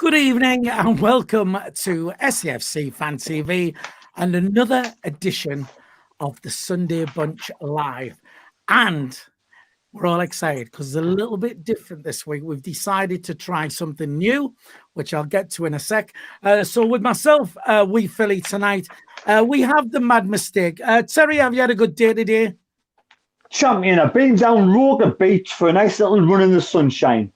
Good evening and welcome to SAFC Fan TV and another edition of the Sunday Bunch Live. And we're all excited because it's a little bit different this week. We've decided to try something new, which I'll get to in a sec. So with myself, Wee Philly tonight, we have the Mad Mistake. Terry, have you had a good day today? Champion, I've been down Roker Beach for a nice little run in the sunshine.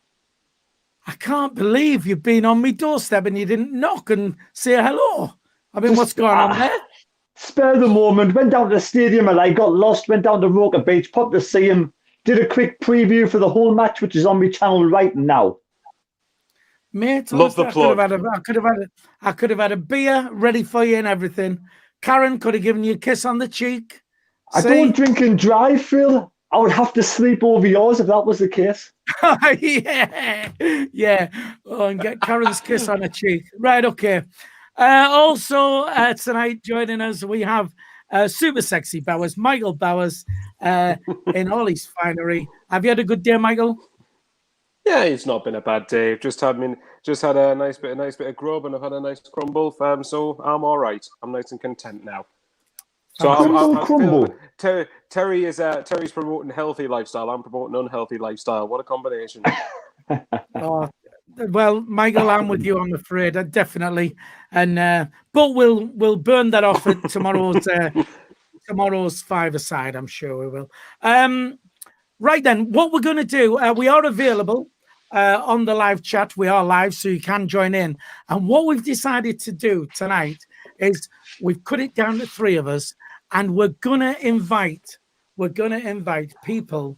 I can't believe you've been on my doorstep and you didn't knock and say hello. I mean, what's going on there? Spare the moment. Went down to the stadium and I got lost. Went down to Roker Beach, popped to see him. Did a quick preview for the whole match, which is on my channel right now. Mate, love the plug. I could have had a beer ready for you and everything. Karen could have given you a kiss on the cheek. I don't drink and drive, Phil. I would have to sleep over yours if that was the case. yeah. Oh, and get Karen's kiss on the cheek. Right, okay. Also, tonight joining us, we have super sexy Bowers, Michael Bowers, in all his finery. Have you had a good day, Michael? Yeah, it's not been a bad day. Just had a nice bit of grub, and I've had a nice crumble. So I'm all right. I'm nice and content now. So Terry's promoting healthy lifestyle. I'm promoting unhealthy lifestyle. What a combination! Oh, well, Michael, I'm with you. I'm afraid, definitely. And but we'll burn that off at tomorrow's five-a-side. I'm sure we will. Right then, what we're going to do? We are available on the live chat. We are live, so you can join in. And what we've decided to do tonight is we've cut it down to three of us. And we're gonna invite people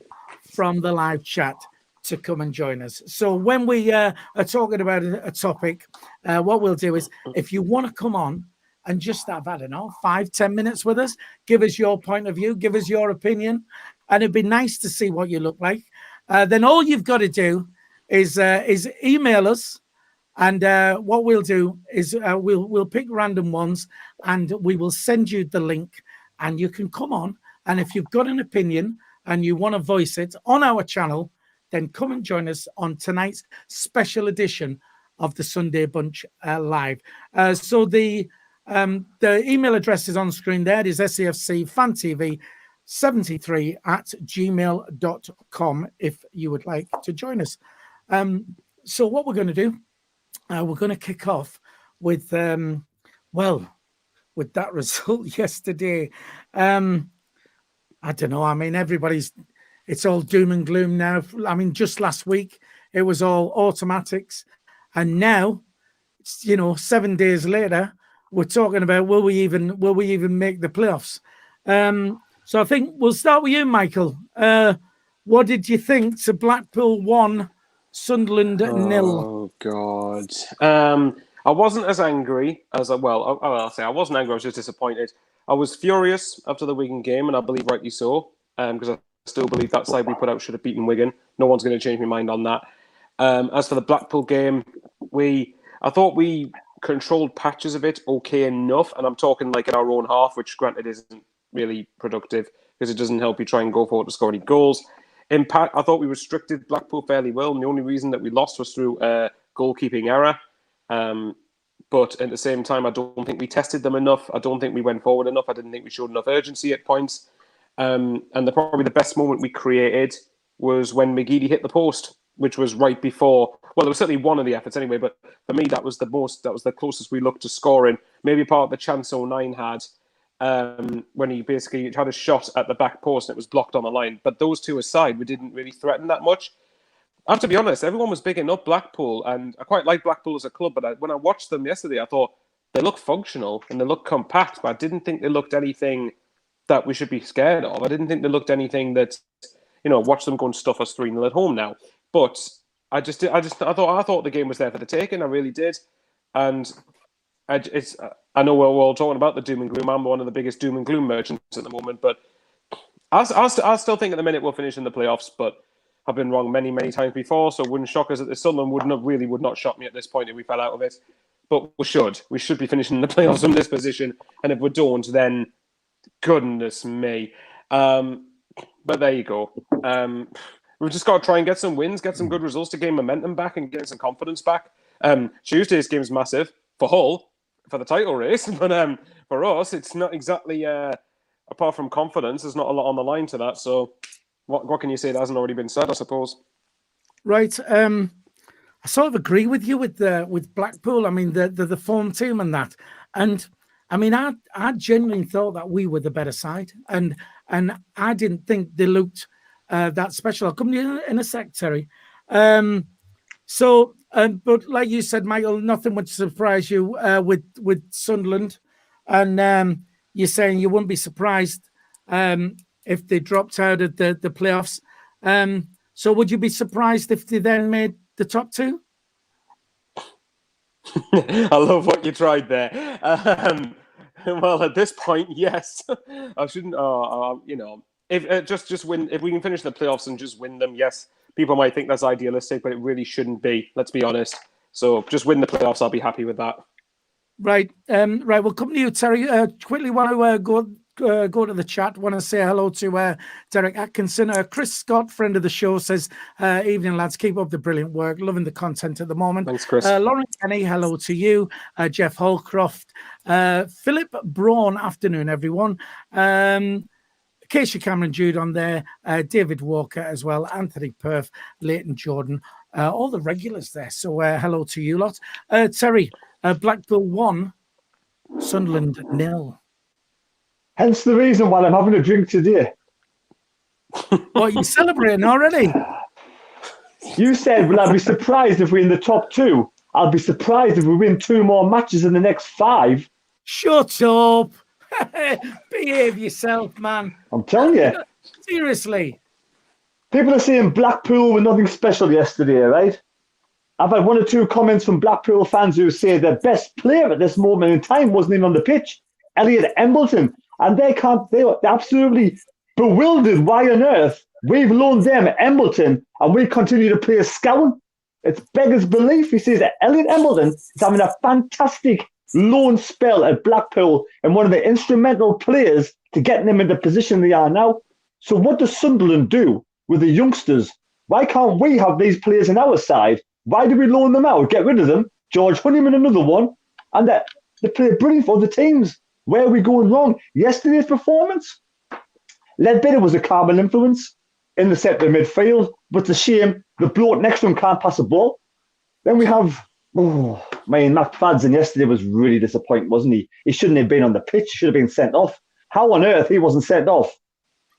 from the live chat to come and join us. So when we are talking about a topic, what we'll do is, if you want to come on and just have, 5-10 minutes with us, give us your point of view, give us your opinion, and it'd be nice to see what you look like. Then all you've got to do is email us. And what we'll do is we'll pick random ones and we will send you the link and you can come on. And if you've got an opinion and you want to voice it on our channel, then come and join us on tonight's special edition of the Sunday Bunch Live. So the email address is on screen there. It is SAFC Fan TV 73@gmail.com if you would like to join us. So what we're going to do, we're going to kick off with, with that result yesterday. I don't know. I mean, it's all doom and gloom now. I mean, just last week, it was all automatics. And now, 7 days later, we're talking about, will we even make the playoffs? So I think we'll start with you, Michael. What did you think to Blackpool 1, Sunderland 0? Oh, God. I wasn't as angry as I'll say I wasn't angry. I was just disappointed. I was furious after the Wigan game, and I believe rightly so, because I still believe that side we put out should have beaten Wigan. No one's going to change my mind on that. As for the Blackpool game, I thought we controlled patches of it okay enough, and I'm talking like in our own half, which granted isn't really productive because it doesn't help you try and go forward to score any goals. Impact, I thought we restricted Blackpool fairly well, and the only reason that we lost was through a goalkeeping error. But at the same time, I don't think we tested them enough. I don't think we went forward enough. I didn't think we showed enough urgency at points. And probably the best moment we created was when McGeady hit the post, which was right before. Well, it was certainly one of the efforts anyway. But for me, that was the closest we looked to scoring. Maybe part of the chance 09 had when he basically had a shot at the back post and it was blocked on the line. But those two aside, we didn't really threaten that much. I have to be honest, everyone was bigging up Blackpool, and I quite like Blackpool as a club, but when I watched them yesterday, I thought they look functional and they look compact, but I didn't think they looked anything that we should be scared of. I didn't think they looked anything that, watch them go and stuff us 3-0 at home now. But I thought the game was there for the taking, I really did. And I know we're all talking about the doom and gloom. I'm one of the biggest doom and gloom merchants at the moment, but I still think at the minute we'll finish in the playoffs, but I've been wrong many, many times before, so it wouldn't shock us. The Sunderland would not shock me at this point if we fell out of it. But we should be finishing the playoffs from this position, and if we don't, then goodness me. But there you go. We've just got to try and get some wins, get some good results to gain momentum back and get some confidence back. Tuesday's game's massive for Hull, for the title race, but for us, it's not exactly, apart from confidence, there's not a lot on the line to that. So what can you say that hasn't already been said, I suppose? Right. I sort of agree with you with Blackpool. I mean, the form team and that. And I mean, I genuinely thought that we were the better side. And I didn't think they looked that special. I'll come to you in a sec, Terry. But like you said, Michael, nothing would surprise you with Sunderland. And you're saying you wouldn't be surprised if they dropped out of the playoffs. So would you be surprised if they then made the top two? I love what you tried there. Well, at this point, yes. I shouldn't. If just win. If we can finish the playoffs and just win them, yes. People might think that's idealistic, but it really shouldn't be. Let's be honest. So just win the playoffs. I'll be happy with that. Right. Right. We'll come to you, Terry. Quickly, want to go to the chat. Want to say hello to Derek Atkinson. Chris Scott, friend of the show, says, evening, lads. Keep up the brilliant work. Loving the content at the moment. Thanks, Chris. Lauren Kenny, hello to you. Jeff Holcroft. Philip Braun, afternoon, everyone. Keisha Cameron Jude on there. David Walker as well. Anthony Perth, Leighton Jordan. All the regulars there. So hello to you lot. Terry, Blackpool 1, Sunderland 0. Hence the reason why I'm having a drink today. What, you celebrating already? You said, will I be surprised if we're in the top two? I'll be surprised if we win 2 more matches in the next 5. Shut up. Behave yourself, man. I'm telling you. Seriously. People are saying Blackpool were nothing special yesterday, right? I've had 1 or 2 comments from Blackpool fans who say their best player at this moment in time wasn't even on the pitch, Elliot Embleton. And they're absolutely bewildered. Why on earth we've loaned them Embleton and we continue to play Scowen? It's beggars belief. He says that Elliot Embleton is having a fantastic loan spell at Blackpool and one of the instrumental players to getting them in the position they are now. So what does Sunderland do with the youngsters? Why can't we have these players on our side? Why do we loan them out? Get rid of them. George Honeyman, another one. And they play brilliant for other teams. Where are we going wrong? Yesterday's performance? Ledbetter was a carbon influence in the centre midfield, but it's a shame the bloke next to him can't pass a ball. Then we have, Matt Fadzen yesterday was really disappointing, wasn't he? He shouldn't have been on the pitch, should have been sent off. How on earth he wasn't sent off?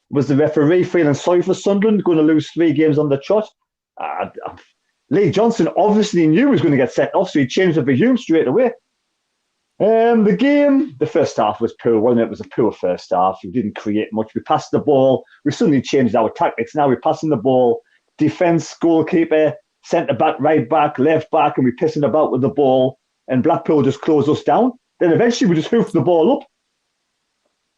Was the referee feeling sorry for Sunderland, going to lose 3 games on the trot? Lee Johnson obviously knew he was going to get sent off, so he changed it for Hume straight away. The game, the first half was poor, wasn't it? It was a poor first half. We didn't create much. We passed the ball. We suddenly changed our tactics. Now we're passing the ball. Defence, goalkeeper, centre-back, right-back, left-back, and we're pissing about with the ball. And Blackpool just closed us down. Then eventually we just hoofed the ball up.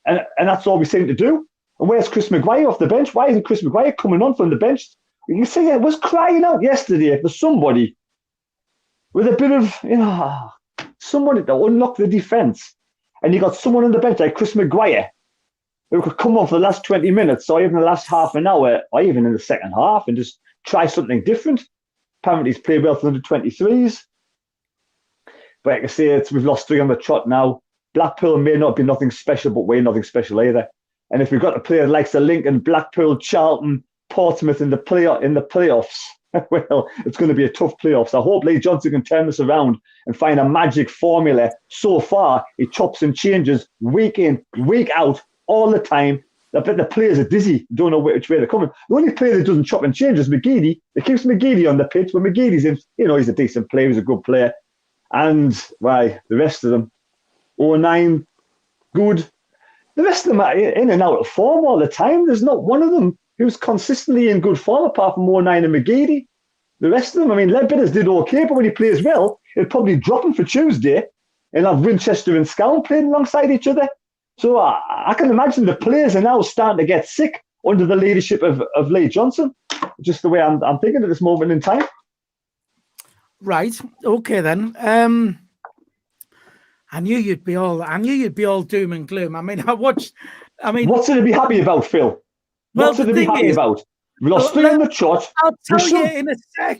And that's all we seem to do. And where's Chris Maguire off the bench? Why isn't Chris Maguire coming on from the bench? You see, it was crying out yesterday for somebody with a bit of, somebody to unlock the defence. And you got someone on the bench like Chris Maguire who could come on for the last 20 minutes or even the last half an hour or even in the second half and just try something different. Apparently he's played well for the 23s. But like I say, we've lost 3 on the trot now. Blackpool may not be nothing special, but we're nothing special either. And if we've got to play the likes of Lincoln, Blackpool, Charlton, Portsmouth in the playoffs, well, it's going to be a tough playoffs. I hope Lee Johnson can turn this around and find a magic formula. So far, he chops and changes week in, week out, all the time. I bet the players are dizzy, don't know which way they're coming. The only player that doesn't chop and change is McGeady. It keeps McGeady on the pitch, but McGeady's in, he's a decent player, he's a good player. And, the rest of them, 09, good. The rest of them are in and out of form all the time. There's not one of them who's consistently in good form apart from 09 and McGeady. The rest of them, Ledbetter's did okay, but when he plays well, he'll probably drop him for Tuesday and have Winchester and Scowen playing alongside each other. So I can imagine the players are now starting to get sick under the leadership of Lee Johnson, just the way I'm thinking at this moment in time. Right. Okay, then. I knew you'd be all doom and gloom. What's it to be happy about, Phil? What's it to be happy about? We lost 3 on the trot. I'll tell you in a sec.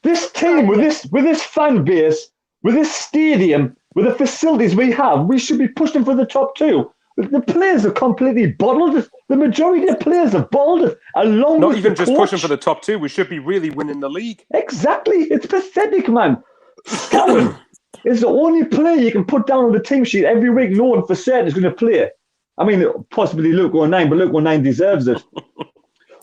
This team with this fan base, with this stadium, with the facilities we have, we should be pushing for the top two. The players are completely bottled. The majority of players are bottled. Along Not with even the just coach. pushing for the top two. We should be really winning the league. Exactly. It's pathetic, man. Scallon is the only player you can put down on the team sheet every week knowing for certain is going to play. I mean, possibly Luke 09, but Luke 09 deserves it.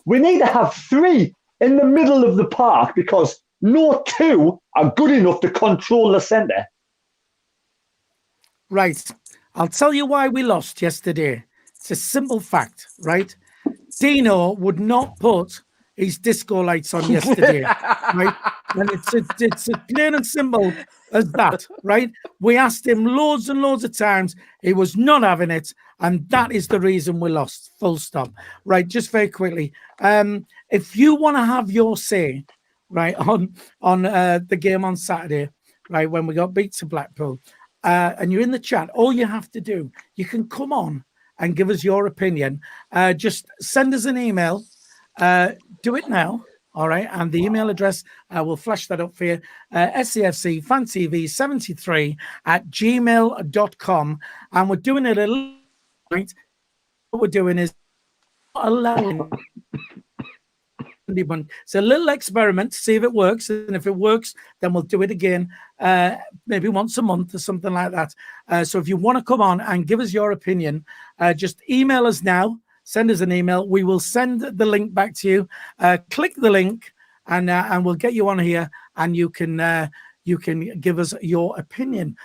We need to have 3 in the middle of the park because no 2 are good enough to control the centre. Right. I'll tell you why we lost yesterday. It's a simple fact, right? Dino would not put his disco lights on yesterday, right? And it's as plain and simple as that, right? We asked him loads and loads of times. He was not having it. And that is the reason we lost. Full stop. Right. Just very quickly. If you want to have your say, right, on the game on Saturday, right, when we got beat to Blackpool, and you're in the chat, all you have to do, you can come on and give us your opinion. Just send us an email. Do it now. All right. And the email address, we'll flash that up for you. SAFC Fan TV 73 @gmail.com. And we're doing it a little right. What we're doing is allowing it's a little experiment to see if it works, and if it works, then we'll do it again, maybe once a month or something like that. So if you want to come on and give us your opinion, just email us now. Send us an email. We will send the link back to you. Click the link, and we'll get you on here, and you can give us your opinion.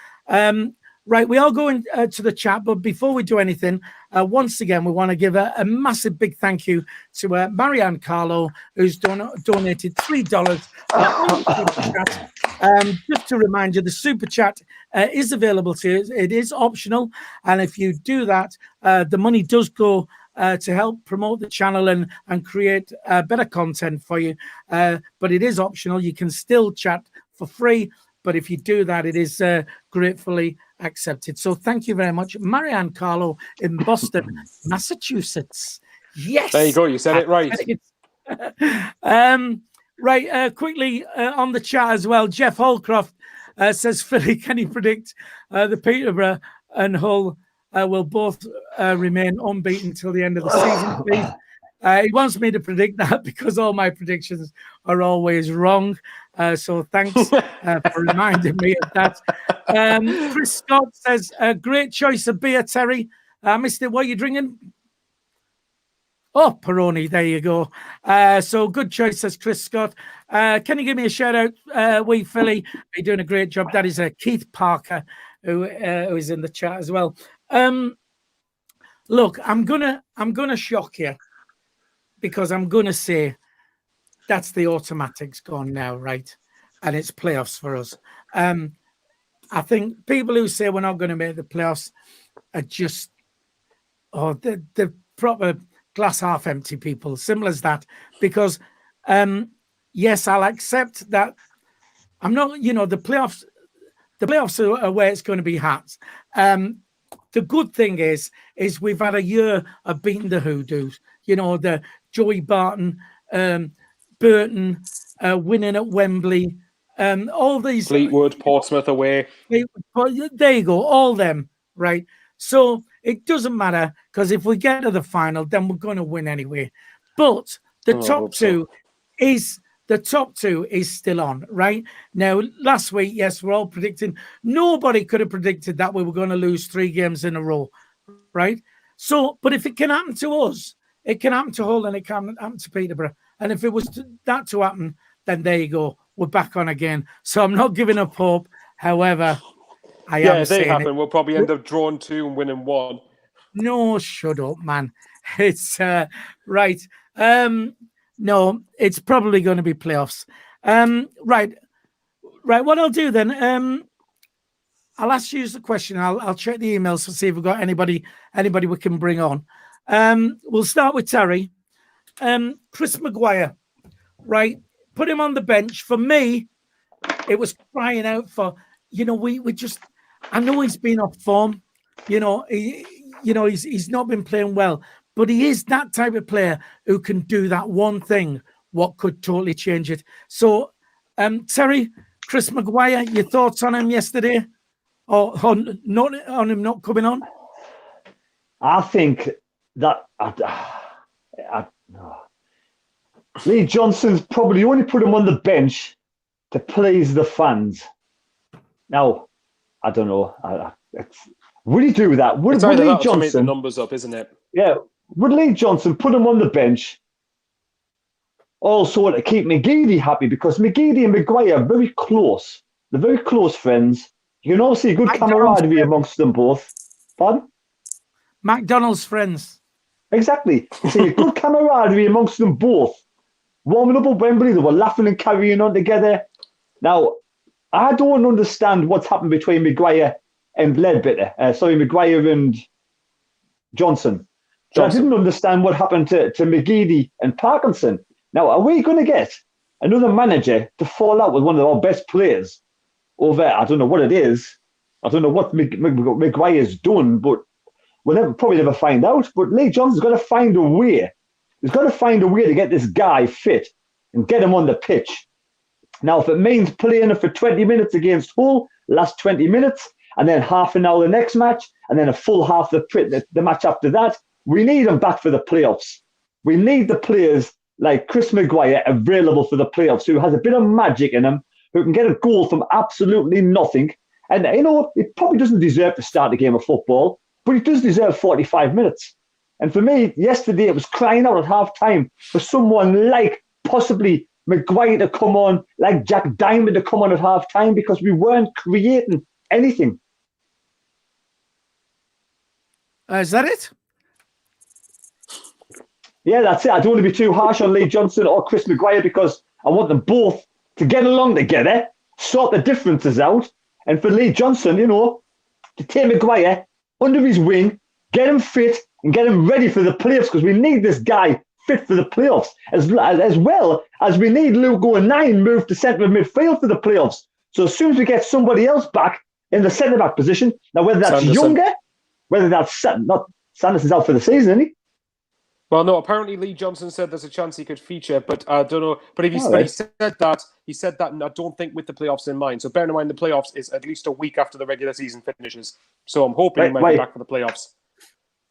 Right, we are going to the chat, but before we do anything, once again, we want to give a massive big thank you to Marianne Carlo, who's donated $3 on the Super Chat. Just to remind you, the Super Chat is available to you. It is optional, and if you do that, the money does go to help promote the channel and create better content for you. But it is optional. You can still chat for free, but if you do that, it is gratefully accepted. So thank you very much, Marianne Carlo in Boston, Massachusetts. Yes, there you go. You said it right. Right. Quickly on the chat as well. Jeff Holcroft says, Philly, can you predict the Peterborough and Hull will both remain unbeaten until the end of the season, please? He wants me to predict that because all my predictions are always wrong. So thanks for reminding me of that. Chris Scott says, great choice of beer, Terry. I missed it. What are you drinking? Oh, Peroni. There you go. So good choice, says Chris Scott. Can you give me a shout out, wee Philly? You're doing a great job. That is Keith Parker, who is in the chat as well. Look, I'm gonna shock you, because I'm going to say that's the automatics gone now, right? And it's playoffs for us. I think people who say we're not going to make the playoffs are just, the proper glass half empty people. Simple as that. Because, yes, I'll accept that I'm not, the playoffs are where it's going to be hats. The good thing is we've had a year of beating the hoodoos. The Joey Barton, Burton, winning at Wembley, all these. Fleetwood, Portsmouth away. There you go, all them, right? So it doesn't matter, because if we get to the final, then we're going to win anyway. But the top two is still on, right? Now, last week, yes, we're all predicting. Nobody could have predicted that we were going to lose 3 games in a row, right? So, but if it can happen to us, it can happen to Hull and it can happen to Peterborough. And if it was that to happen, then there you go. We're back on again. So I'm not giving up hope. However, I am saying happen. We'll probably end up drawing 2 and winning 1. No, shut up, man. It's right. No, it's probably going to be playoffs. Right. What I'll do then, I'll ask you the question. I'll check the emails to see if we've got anybody we can bring on. We'll start with Terry. Chris Maguire, right? Put him on the bench. For me, it was crying out for, we just, I know he's been off form. He's not been playing well, but he is that type of player who can do that one thing, what could totally change it. So Terry, Chris Maguire, your thoughts on him yesterday? Or not on him not coming on? I think that Lee Johnson's probably only put him on the bench to please the fans. Now, I don't know. Would he do that? Would Lee Johnson make the numbers up, isn't it? Yeah. Would Lee Johnson put him on the bench also to keep McGeady happy? Because McGeady and Maguire are very close. They're very close friends. You can also see good camaraderie amongst them both. Pardon? McDonald's friends. Exactly. See good camaraderie amongst them both. Warming up at Wembley, they were laughing and carrying on together. Now, I don't understand what's happened between Maguire and Maguire and Johnson. I didn't understand what happened to McGeady and Parkinson. Now, are we going to get another manager to fall out with one of our best players over? I don't know what it is. I don't know what Maguire's done, but we'll probably never find out. But Lee Johnson's got to find a way. He's got to find a way to get this guy fit and get him on the pitch. Now, if it means playing him for 20 minutes against Hull, last 20 minutes, and then half an hour the next match, and then a full half the match after that, we need him back for the playoffs. We need the players like Chris Maguire available for the playoffs, who has a bit of magic in him, who can get a goal from absolutely nothing. And, you know, he probably doesn't deserve to start a game of football, but he does deserve 45 minutes. And for me, yesterday, it was crying out at half-time for someone like possibly Maguire to come on, like Jack Diamond to come on at half-time, because we weren't creating anything. Is that it? Yeah, that's it. I don't want to be too harsh on Lee Johnson or Chris Maguire because I want them both to get along together, sort the differences out, and for Lee Johnson, you know, to take Maguire under his wing, get him fit, and get him ready for the playoffs, because we need this guy fit for the playoffs, as well as we need Lugo and 9 move to centre of midfield for the playoffs. So as soon as we get somebody else back in the centre-back position, now whether that's younger, whether that's not Sanderson's out for the season, isn't he? Well, no, apparently Lee Johnson said there's a chance he could feature, but I don't know. But if he said that, and I don't think with the playoffs in mind. So bear in mind the playoffs is at least a week after the regular season finishes. So I'm hoping he might be back for the playoffs.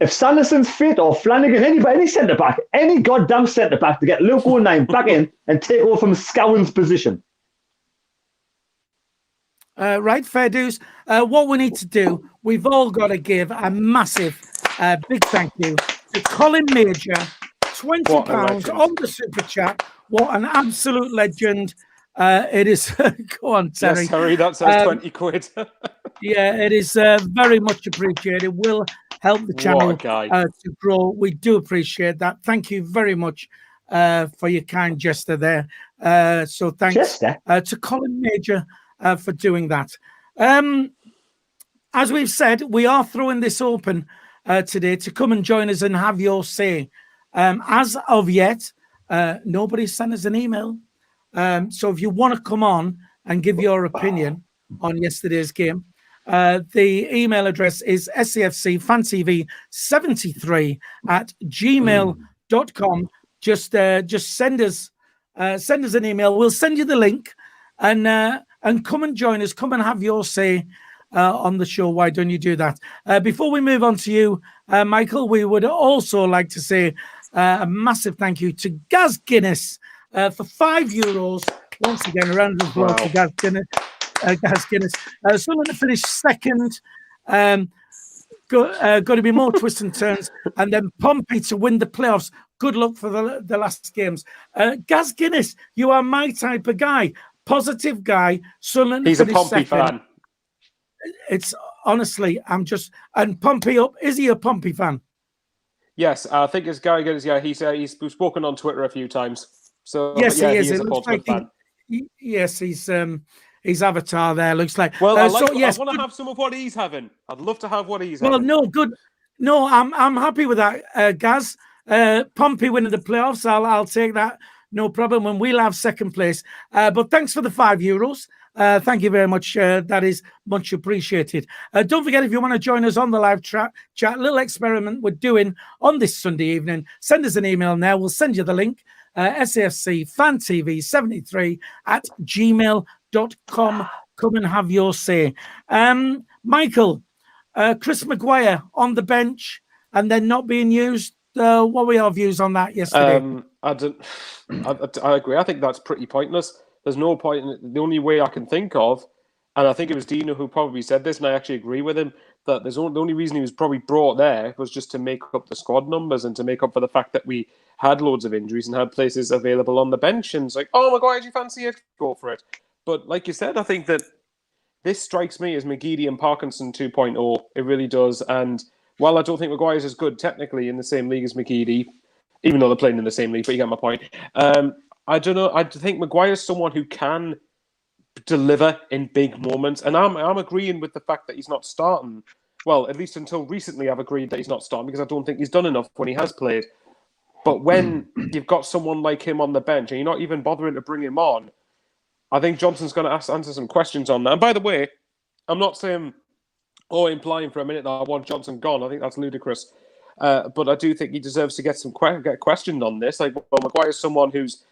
If Sanderson's fit or Flanagan, any centre-back, any goddamn centre-back to get Luke 09 back in and take over from Scowen's position. Right, fair dues. What we need to do, we've all got to give a massive, big thank you to Colin Major, £20 on the super chat. What an absolute legend it is. Go on, Terry. Yes, Terry, that says 20 quid. Yeah, it is very much appreciated. It will help the channel to grow. We do appreciate that. Thank you very much for your kind gesture there. So thanks to Colin Major for doing that. As we've said, we are throwing this open today to come and join us and have your say. As of yet, nobody sent us an email. So if you want to come on and give your opinion on yesterday's game, the email address is SAFC Fan TV 73 at gmail.com. Just send us an email. We'll send you the link and come and join us. Come and have your say on the show. Why don't you do that? Before we move on to you, Michael, we would also like to say a massive thank you to Gaz Guinness for €5. Once again, a round of applause for Gaz Guinness. Sunderland finished second. Got to be more twists and turns, and then Pompey to win the playoffs. Good luck for the last games. Gaz Guinness, you are my type of guy, positive guy. Sunderland. He's a Pompey fan. It's honestly, and Pompey up. Is he a Pompey fan? Yes, I think it's Gary Guinness. Yeah, he's spoken on Twitter a few times. So yes, yeah, he is. He is a Pompey fan. Yes, his avatar there looks like. Well, I want to have some of what he's having. I'd love to have what he's having. Well, no, good. No, I'm happy with that, Gaz. Pompey winning the playoffs. I'll take that. No problem. And we'll have second place. But thanks for the €5. Thank you very much. That is much appreciated. Don't forget, if you want to join us on the live chat, little experiment we're doing on this Sunday evening, send us an email now. We'll send you the link. SAFC Fan TV 73 at gmail.com. Come and have your say. Michael, Chris Maguire on the bench and then not being used. What were your views on that yesterday? I agree. I think that's pretty pointless. There's no point. The only way I can think of, and I think it was Dino who probably said this, and I actually agree with him, that the only reason he was probably brought there was just to make up the squad numbers and to make up for the fact that we had loads of injuries and had places available on the bench. And it's like, oh, Maguire, do you fancy it? Go for it. But like you said, I think that this strikes me as McGeady and Parkinson 2.0. It really does. And while I don't think Maguire's as good technically in the same league as McGeady, even though they're playing in the same league, but you get my point. I don't know. I think Maguire's someone who can deliver in big moments. And I'm agreeing with the fact that he's not starting. Well, at least until recently, I've agreed that he's not starting because I don't think he's done enough when he has played. But when you've got someone like him on the bench and you're not even bothering to bring him on, I think Johnson's going to answer some questions on that. And by the way, I'm not saying implying for a minute that I want Johnson gone. I think that's ludicrous. But I do think he deserves to get questioned on this. Like, well, Maguire's someone who's,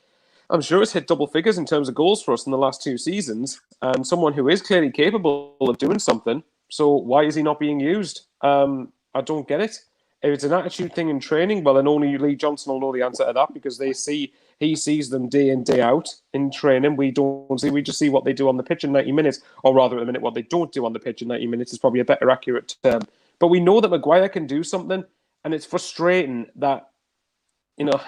I'm sure, has hit double figures in terms of goals for us in the last 2 seasons, and someone who is clearly capable of doing something. So why is he not being used? I don't get it. If it's an attitude thing in training, well, then only Lee Johnson will know the answer to that because he sees them day in, day out in training. We don't see. We just see what they do on the pitch in 90 minutes, or rather, at the minute, what they don't do on the pitch in 90 minutes is probably a better accurate term. But we know that Maguire can do something, and it's frustrating that, you know,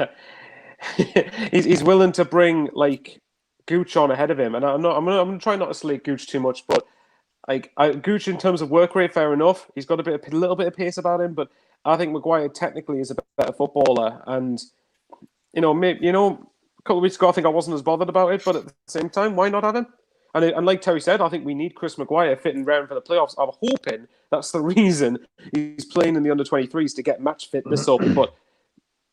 he's willing to bring like Gooch on ahead of him. And I'm going to try not to slate Gooch too much, but like Gooch in terms of work rate, fair enough. He's got a little bit of pace about him, but I think Maguire technically is a better footballer. And a couple of weeks ago, I think I wasn't as bothered about it, but at the same time, why not have him? And like Terry said, I think we need Chris Maguire fitting round for the playoffs. I'm hoping that's the reason he's playing in the under-23s to get match fitness up. But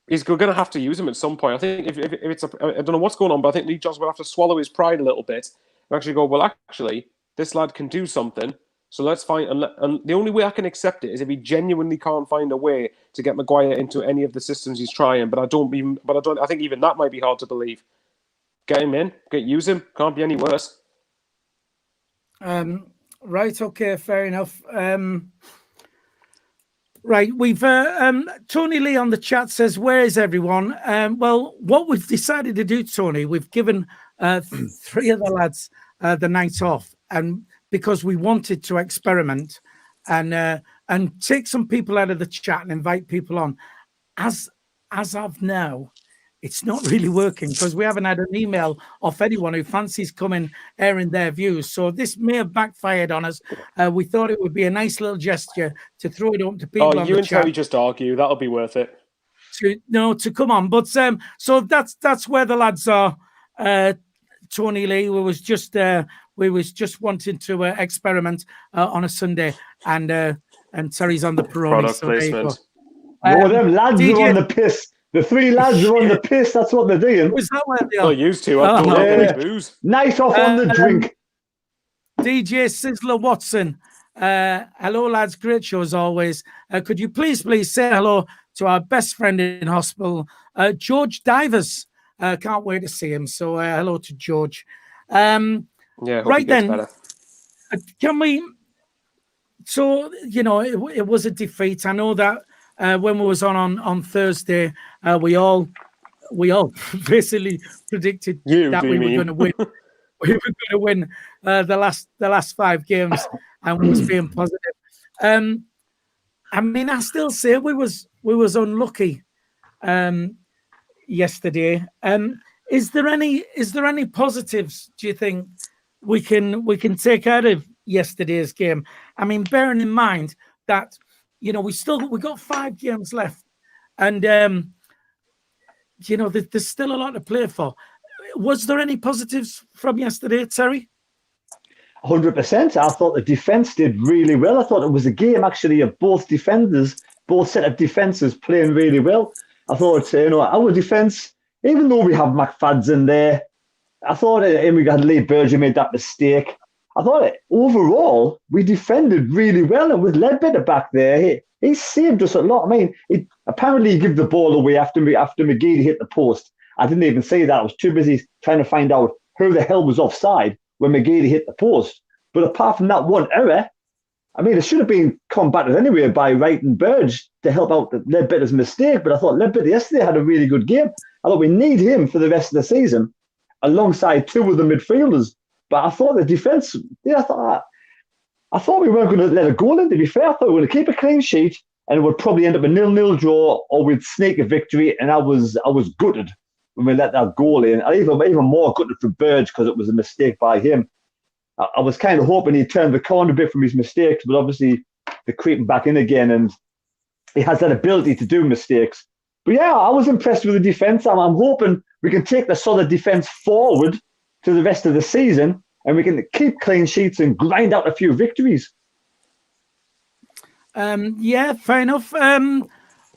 he's going to have to use him at some point. I think if it's I don't know what's going on, but I think Lee Johnson will have to swallow his pride a little bit and actually go, well, actually, this lad can do something. So let's find, and the only way I can accept it is if he genuinely can't find a way to get Maguire into any of the systems he's trying. But I think even that might be hard to believe. Get him in, use him. Can't be any worse. Right. Okay. Fair enough. Right. We've Tony Lee on the chat says, "Where is everyone?" Well, what we've decided to do, Tony, we've given 3 of the lads the night off, and because we wanted to experiment and take some people out of the chat and invite people on. As of now, it's not really working because we haven't had an email off anyone who fancies coming airing their views. So this may have backfired on us. We thought it would be a nice little gesture to throw it up to people on the chat. You and Terry just argue. That'll be worth it. To come on. But so that's where the lads are. Tony Lee, we was just wanting to experiment on a Sunday, and Terry's on the parole. Product placement. Them lads are on the piss. The 3 lads are on the piss. That's what they're doing. Was that where they are? Well, used to. I don't know any booze. Night off on the drink. DJ Sizzler Watson. Hello, lads. Great show as always. Could you please say hello to our best friend in hospital, George Divers. Can't wait to see him. So hello to George. Yeah, right then. Better. Can we? So it was a defeat. I know that when we was on Thursday, we all basically predicted that we were going to win. We were going to win the last 5 games, and we was being positive. I mean, I still say we was unlucky yesterday. Is there any positives, do you think, we can take out of yesterday's game? I mean, bearing in mind that we got 5 games left, and there's still a lot to play for. Was there any positives from yesterday, Terry? 100%. I thought the defence did really well. I thought it was a game actually of both set of defences playing really well. I thought our defence, even though we have McFadden there, I thought we got Lee Burge made that mistake. I thought overall we defended really well, and with Ledbetter back there, he saved us a lot. I mean, apparently he gave the ball away after McGeady hit the post. I didn't even see that. I was too busy trying to find out who the hell was offside when McGeady hit the post. But apart from that one error, I mean, it should have been combated anyway by Wright and Burge to help out Ledbetter's mistake. But I thought Ledbetter yesterday had a really good game. I thought we need him for the rest of the season, alongside two of the midfielders. But I thought the defence, I thought we weren't going to let a goal in, to be fair. I thought we were going to keep a clean sheet and it would probably end up a 0-0 draw, or we'd sneak a victory. And I was gutted when we let that goal in. I even more gutted for Burge because it was a mistake by him. I was kind of hoping he'd turn the corner a bit from his mistakes, but obviously they're creeping back in again, and he has that ability to do mistakes. But yeah, I was impressed with the defence. I'm hoping we can take the solid defence forward to the rest of the season, and we can keep clean sheets and grind out a few victories. Yeah, fair enough.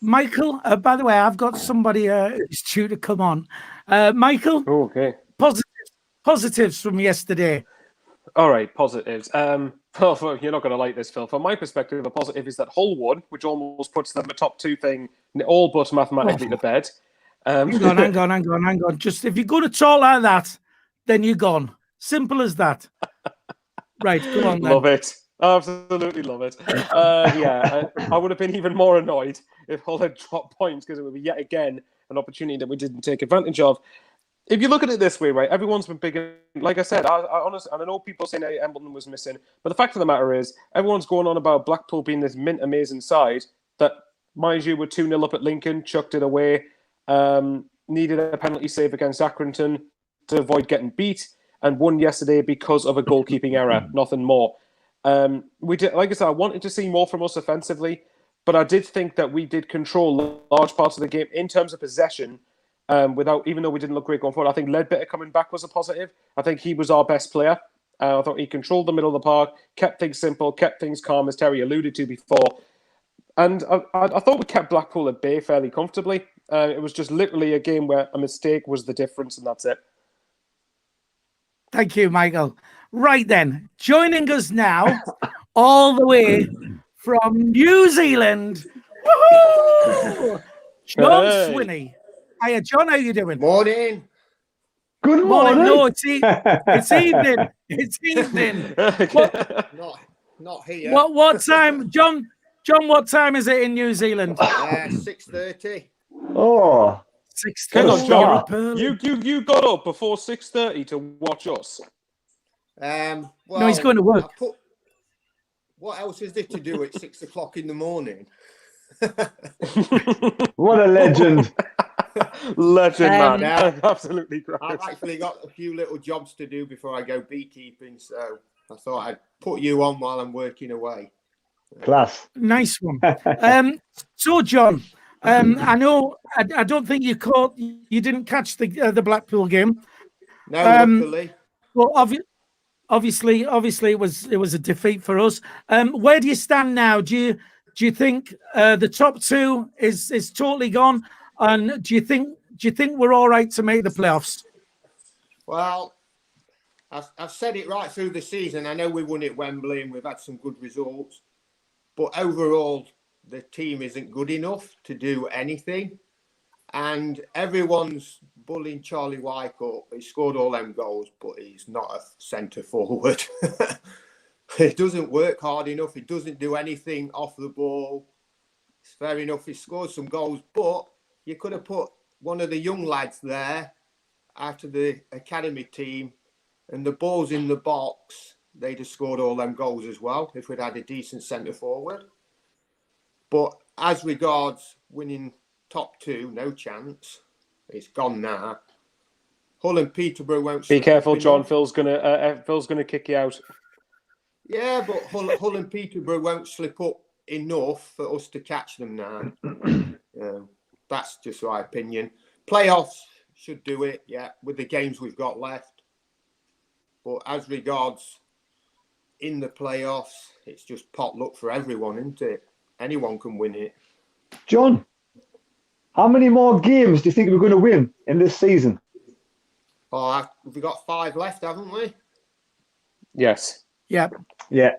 Michael, by the way, I've got somebody who's due to come on. Michael, okay. Positives from yesterday. All right, positives. You're not going to like this, Phil. From my perspective, a positive is that Hull won, which almost puts them a top two thing, all but mathematically to bed. Hang on. Just if you're going to talk like that, then you're gone. Simple as that. Right, go on then. Love it. Absolutely love it. I would have been even more annoyed if Hull had dropped points, because it would be yet again an opportunity that we didn't take advantage of. If you look at it this way, right, everyone's been big. Like I said, I honestly, and I know people saying Embleton was missing, but the fact of the matter is, everyone's going on about Blackpool being this mint amazing side that, mind you, were 2-0 up at Lincoln, chucked it away, needed a penalty save against Accrington to avoid getting beat, and won yesterday because of a goalkeeping error, nothing more. We did, like I said, I wanted to see more from us offensively, but I did think that we did control large parts of the game in terms of possession. Even though we didn't look great going forward, I think Ledbetter coming back was a positive. I think he was our best player. I thought he controlled the middle of the park, kept things simple, kept things calm, as Terry alluded to before. And I thought we kept Blackpool at bay fairly comfortably. It was just literally a game where a mistake was the difference, and that's it. Thank you, Michael. Right then, joining us now, all the way from New Zealand, woohoo! John Swinney. Hiya, John. How you doing? Morning. Good morning. No, it's evening. It's evening. Not here. What time, John? John, what time is it in New Zealand? 6:30. Oh, 6:30. Hang on, John. You got up before 6:30 to watch us. Well, No, he's going to work. What else is there to do at 6 o'clock in the morning? what a legend. Legend, man. Absolutely great. I've actually got a few little jobs to do before I go beekeeping, so I thought I'd put you on while I'm working away. Class. Nice one. So, John, I know I don't think you didn't catch the Blackpool game. No, luckily. Well, obviously, it was a defeat for us. Where do you stand now? Do you think the top two is totally gone? And do you think we're all right to make the playoffs? Well, I've said it right through the season. I know we won at Wembley and we've had some good results, but overall the team isn't good enough to do anything. And everyone's bullying Charlie Wyckoff. He scored all them goals, but he's not a centre forward. He doesn't work hard enough. He doesn't do anything off the ball. It's fair enough, he scored some goals, but you could have put one of the young lads there out of the academy team, and the ball's in the box. They'd have scored all them goals as well if we'd had a decent centre forward. But as regards winning top two, no chance. It's gone now. Hull and Peterborough won't. Be careful, John. Phil's gonna kick you out. Yeah, but Hull and Peterborough won't slip up enough for us to catch them now. That's just my opinion. Playoffs should do it, yeah, with the games we've got left. But as regards in the playoffs, it's just pot luck for everyone, isn't it? Anyone can win it. John, how many more games do you think we're going to win in this season? Oh, we've got 5 left, haven't we? Yes. Yeah. Yeah.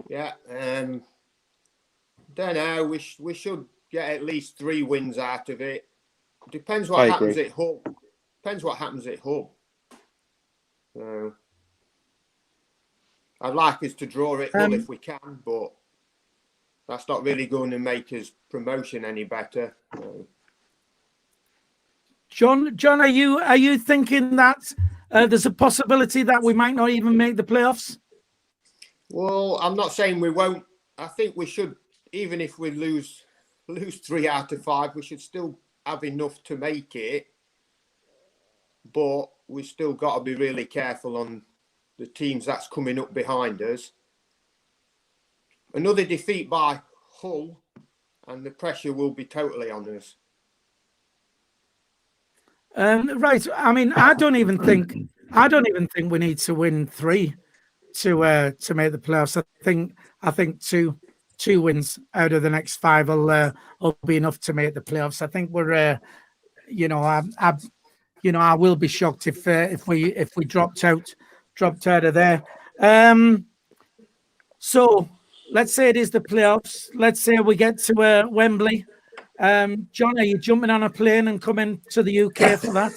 Yeah. Don't know. We should get at least 3 wins out of it. Depends what happens at Hull. Depends what happens at Hull. So I'd like us to draw at Hull if we can, but that's not really going to make us promotion any better. John, are you thinking that there's a possibility that we might not even make the playoffs? Well, I'm not saying we won't. I think we should, even if we lose 3 out of 5, we should still have enough to make it. But we still got to be really careful on the teams that's coming up behind us. Another defeat by Hull, and the pressure will be totally on us. Right. I mean, I don't even think we need to win 3 to make the playoffs. I think two wins out of the next 5 will be enough to make the playoffs. I think we're I will be shocked if we dropped out of there. So let's say it is the playoffs. Let's say we get to Wembley. John, are you jumping on a plane and coming to the UK for that?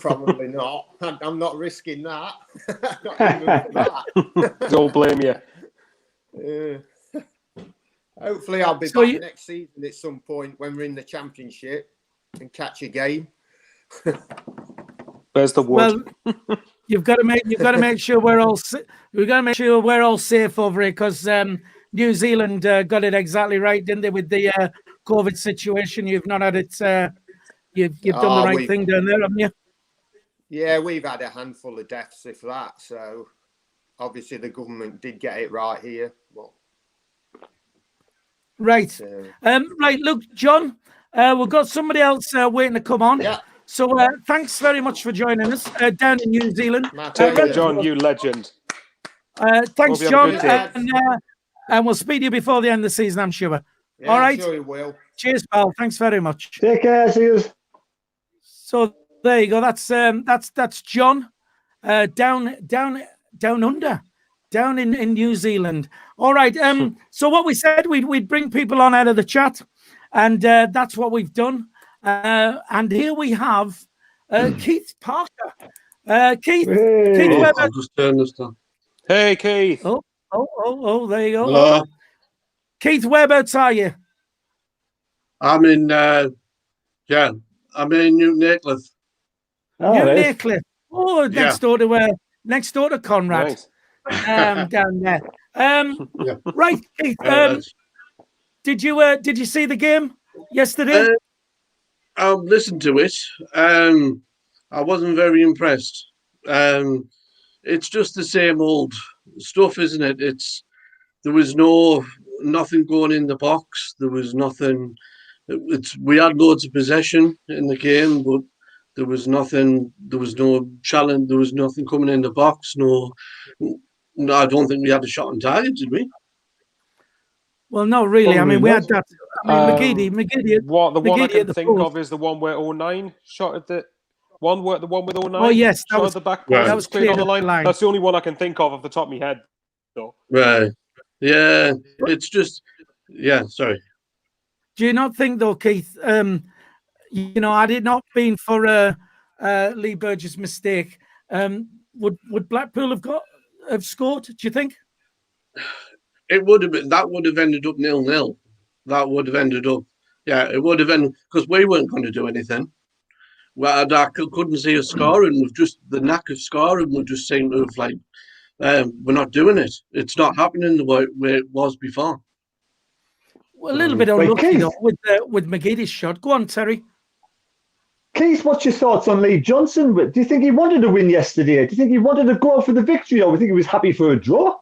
Probably not. I'm not risking that. Not even for that. Don't blame you. Hopefully, I'll be back next season at some point when we're in the Championship and catch a game. Where's the wood? Well, you've got to make sure we're all safe over here, because New Zealand got it exactly right, didn't they, with the COVID situation? You've not had it. You've done the right thing down there, haven't you? Yeah, we've had a handful of deaths, if that. So obviously the government did get it right here. Well, right. Right. Look, John, we've got somebody else waiting to come on. Yeah. So thanks very much for joining us down in New Zealand. Take care, John, you legend. Thanks, John. And we'll speak to you before the end of the season, I'm sure. Yeah, all right. Sure you will. Cheers, pal. Thanks very much. Take care. See you. So there you go. That's John down under, down in New Zealand. All right. So what we said, we'd bring people on out of the chat, and that's what we've done. And here we have Keith Parker. Keith. Hey. Keith Webber. I'll just turn this down. Hey, Keith. Oh, there you go. Hello. Keith, whereabouts are you? I'm in, I'm in Newton Aycliffe. Newton Aycliffe. Oh, next door to CONRAD. Nice. Down there. Yeah. Right, Keith. Did you see the game yesterday? I listened to it. I wasn't very impressed. It's just the same old stuff, isn't it? There was nothing going in the box. There was nothing. We had loads of possession in the game, but there was nothing. There was no challenge. There was nothing coming in the box. No, I don't think we had a shot on target, did we? Well, not really. I mean, we had that. I mean, McGiddy. What the one I McGiddy at can think of is the one where 09 shot at the one with 09. Oh yes, that shot was at the back. Right. That was cleared clear on the line. That's the only one I can think of off the top of my head. So. Right. Yeah. It's just. Yeah. Sorry. Do you not think, though, Keith? Had it not been for Lee Burgess' mistake, would Blackpool have scored? Do you think? It would have been. That would have ended up 0-0. That would have ended up. Yeah, it would have been, because we weren't going to do anything. Well, I couldn't see us scoring. We've just the knack of scoring. We just seem to have we're not doing it. It's not happening the way it was before. Well, a little bit unlucky though with McGeady's shot. Go on, Terry. Keith, what's your thoughts on Lee Johnson? Do you think he wanted to win yesterday? Do you think he wanted to go for the victory, or do you think he was happy for a draw?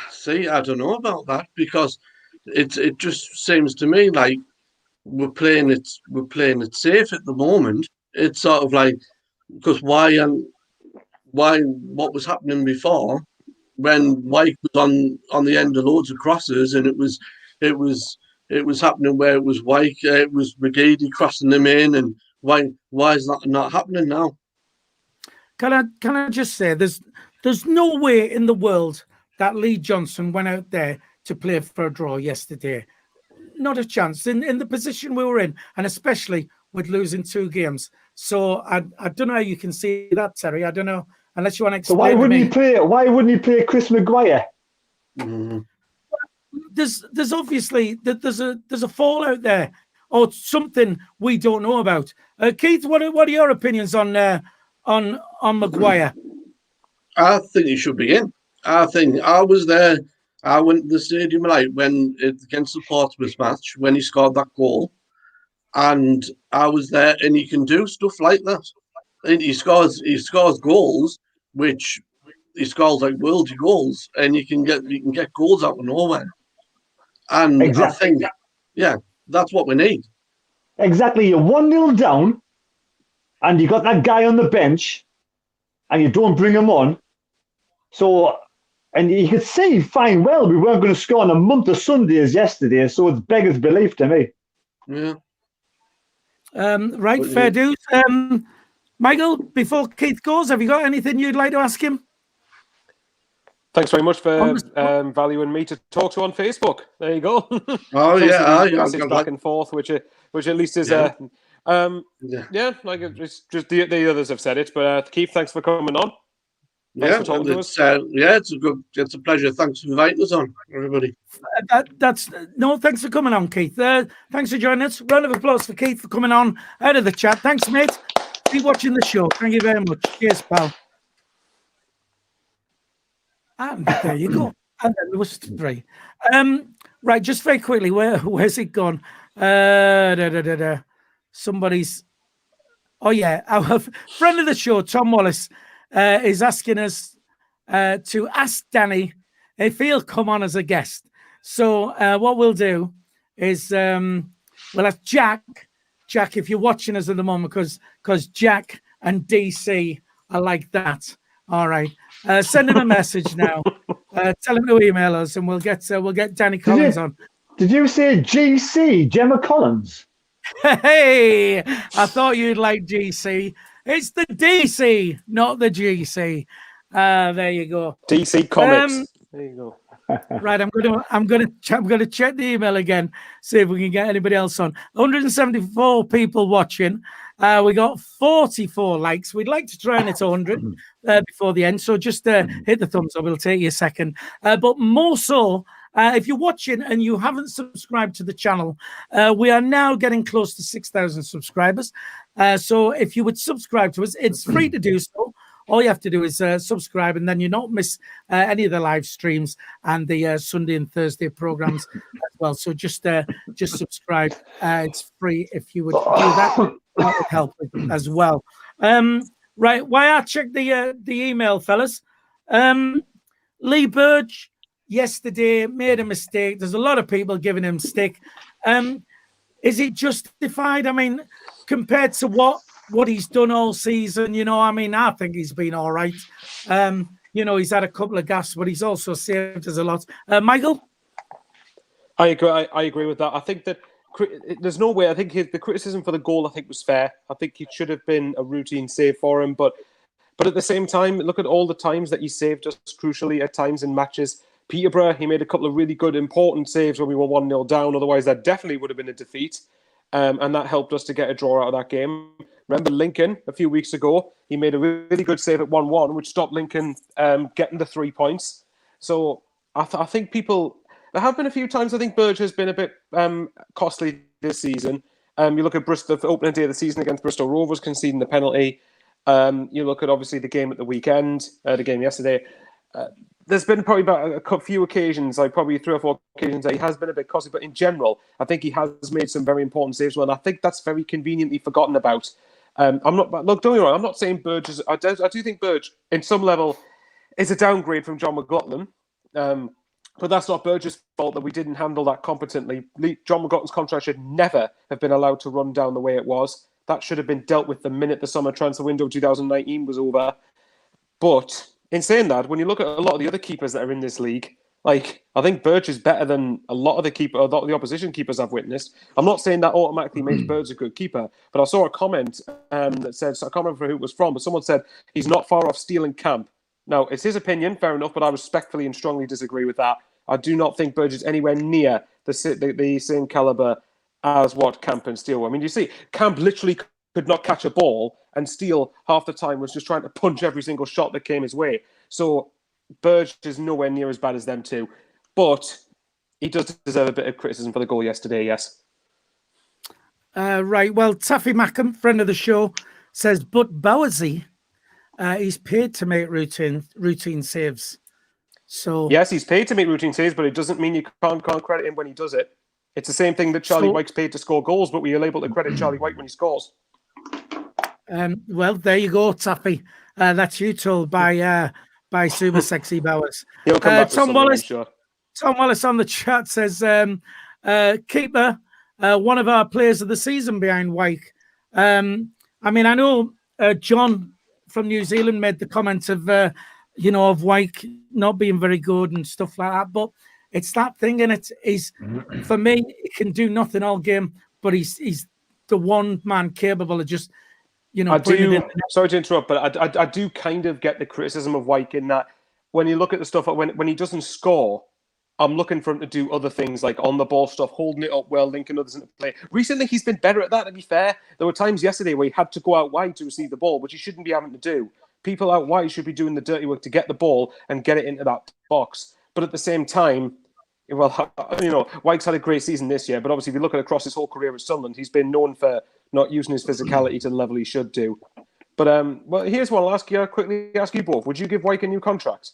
See, I don't know about that, because it just seems to me like we're playing it safe at the moment. It's sort of like, because why what was happening before when White was on the end of loads of crosses, and it was it was happening where it was White, it was McGeady crossing them in, and why is that not happening now? Can I just say there's no way in the world that Lee Johnson went out there to play for a draw yesterday. Not a chance in the position we were in, and especially with losing 2 games. So I don't know how you can see that, Terry. I don't know unless you want to explain. So why wouldn't he play Chris Maguire? Mm-hmm. There's obviously there's a fallout there, or something we don't know about. Keith, what are your opinions on Maguire? I think he should be in. I think I was there. I went to the stadium when against the Portsmouth match when he scored that goal, and I was there. And he can do stuff like that. And he scores goals, which he scores like worldly goals, and you can get goals out of nowhere. And exactly. I think, that's what we need. Exactly. You're 1-0 down, and you got that guy on the bench, and you don't bring him on. So, and you could see fine well we weren't going to score on a month of Sundays yesterday, so it's beggars belief to me. Yeah. Right, fair dues. Michael, before Keith goes, have you got anything you'd like to ask him? Thanks very much for valuing me to talk to on Facebook. There you go. Oh yeah, message back and forth, which at least is like it's just the others have said it. But Keith, thanks for coming on. Thanks for talking to us. It's a pleasure. Thanks for inviting us on, everybody. Thanks for coming on, Keith. Thanks for joining us. Round of applause for Keith for coming on out of the chat. Thanks, mate. Keep watching the show. Thank you very much. Cheers, pal. And there you go. And then there was 3. Right, just very quickly, where's it gone? Somebody's. Oh yeah, our friend of the show, Tom Wallace, is asking us to ask Danny if he'll come on as a guest. So what we'll do is we'll have Jack, if you're watching us at the moment, because Jack and DC are like that. All right. Send him a message now. Tell him to email us, and we'll get Danny Collins on. Did you say GC, Gemma Collins? Hey, I thought you'd like GC. It's the DC, not the GC. There you go. DC Comics. There you go. Right, I'm gonna check the email again, see if we can get anybody else on. 174 people watching. We got 44 likes. We'd like to try and hit 100 before the end. So just hit the thumbs up. It'll take you a second. But more so, if you're watching and you haven't subscribed to the channel, we are now getting close to 6,000 subscribers. So if you would subscribe to us, it's free to do so. All you have to do is subscribe, and then you don't miss any of the live streams and the Sunday and Thursday programs as well. So just subscribe. It's free if you would do that. That would help as well. Right, why I checked the email, fellas. Lee Burge yesterday made a mistake. There's a lot of people giving him stick. Is it justified? I mean, compared to what he's done all season, I think he's been all right. He's had a couple of gaffes, but he's also saved us a lot. Michael? I agree with that. I think that there's no way. I think the criticism for the goal, I think, was fair. I think it should have been a routine save for him. But at the same time, look at all the times that he saved us crucially at times in matches. Peterborough, he made a couple of really good, important saves when we were 1-0 down. Otherwise, that definitely would have been a defeat. And that helped us to get a draw out of that game. Remember Lincoln a few weeks ago? He made a really good save at 1-1, which stopped Lincoln getting the 3 points. So I think there have been a few times I think Burge has been a bit costly this season. You look at Bristol, the opening day of the season against Bristol Rovers, conceding the penalty. You look at, obviously, the game at the weekend, the game yesterday. There's been probably about a few occasions, like probably 3 or 4 occasions, that he has been a bit costly. But in general, I think he has made some very important saves. Well, and I think that's very conveniently forgotten about. Don't get me wrong, I'm not saying Burge is. I do think Burge, in some level, is a downgrade from John McLaughlin. But that's not Burge's fault that we didn't handle that competently. John McLaughlin's contract should never have been allowed to run down the way it was. That should have been dealt with the minute the summer transfer window 2019 was over. But in saying that, when you look at a lot of the other keepers that are in this league, Like, I think Burge is better than a lot of the opposition keepers I've witnessed. I'm not saying that automatically makes Burge a good keeper, but I saw a comment that said, so I can't remember who it was from, but someone said he's not far off stealing Camp. Now, it's his opinion, fair enough, but I respectfully and strongly disagree with that. I do not think Burge is anywhere near the same caliber as what Camp and Steele were. I mean, you see, Camp literally could not catch a ball, and Steele half the time was just trying to punch every single shot that came his way. So Burge is nowhere near as bad as them two, but he does deserve a bit of criticism for the goal yesterday, yes. Right, well, Taffy Mackham, friend of the show, says, but Bowersy, he's paid to make routine saves. So yes, he's paid to make routine saves, but it doesn't mean you can't credit him when he does it. It's the same thing that Charlie White's paid to score goals, but we are able to credit Charlie White when he scores. Well, there you go, Taffy. That's you told by Super Sexy Bowers. He'll come back Tom with Wallace. I'm sure. Tom Wallace on the chat says, keeper, one of our players of the season behind White. I mean, I know John from New Zealand made the comment of, of White not being very good and stuff like that, but it's that thing, and he's for me, he can do nothing all game, but he's the one man capable of just, sorry to interrupt, but I do kind of get the criticism of White in that when you look at the stuff when he doesn't score, I'm looking for him to do other things like on the ball stuff, holding it up well, linking others into play. Recently, he's been better at that, to be fair. There were times yesterday where he had to go out wide to receive the ball, which he shouldn't be having to do. People out wide should be doing the dirty work to get the ball and get it into that box. But at the same time, well, White's had a great season this year, but obviously if you look at across his whole career at Sunderland, he's been known for not using his physicality to the level he should do. But well, here's one I'll quickly ask you both. Would you give White a new contract?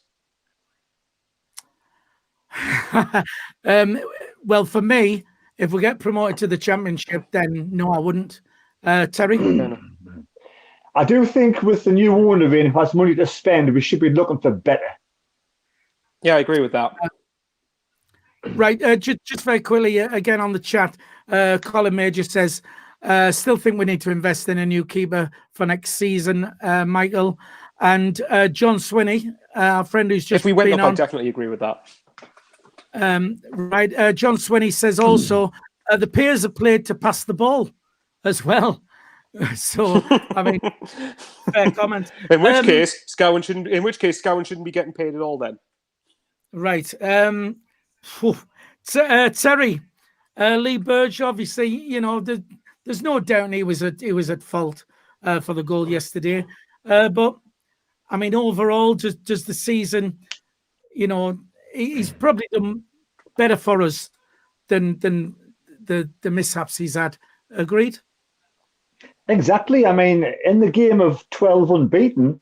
Well, for me, if we get promoted to the Championship, then no, I wouldn't. Terry? I do think with the new owner in who has money to spend, we should be looking for better. Yeah, I agree with that. Right, just very quickly, again on the chat, Colin Major says, still think we need to invest in a new keeper for next season, Michael. And John Swinney, our friend who's just if we went up, on, I definitely agree with that. Right, John Swinney says also, the peers have played to pass the ball as well. So, I mean, fair comment. In which case, Scowen shouldn't be getting paid at all then. Right. Terry, Lee Burge, obviously, there's no doubt he was at fault for the goal yesterday. But I mean, overall, just the season, he's probably done better for us than the mishaps he's had. Agreed? Exactly. I mean, in the game of 12 unbeaten,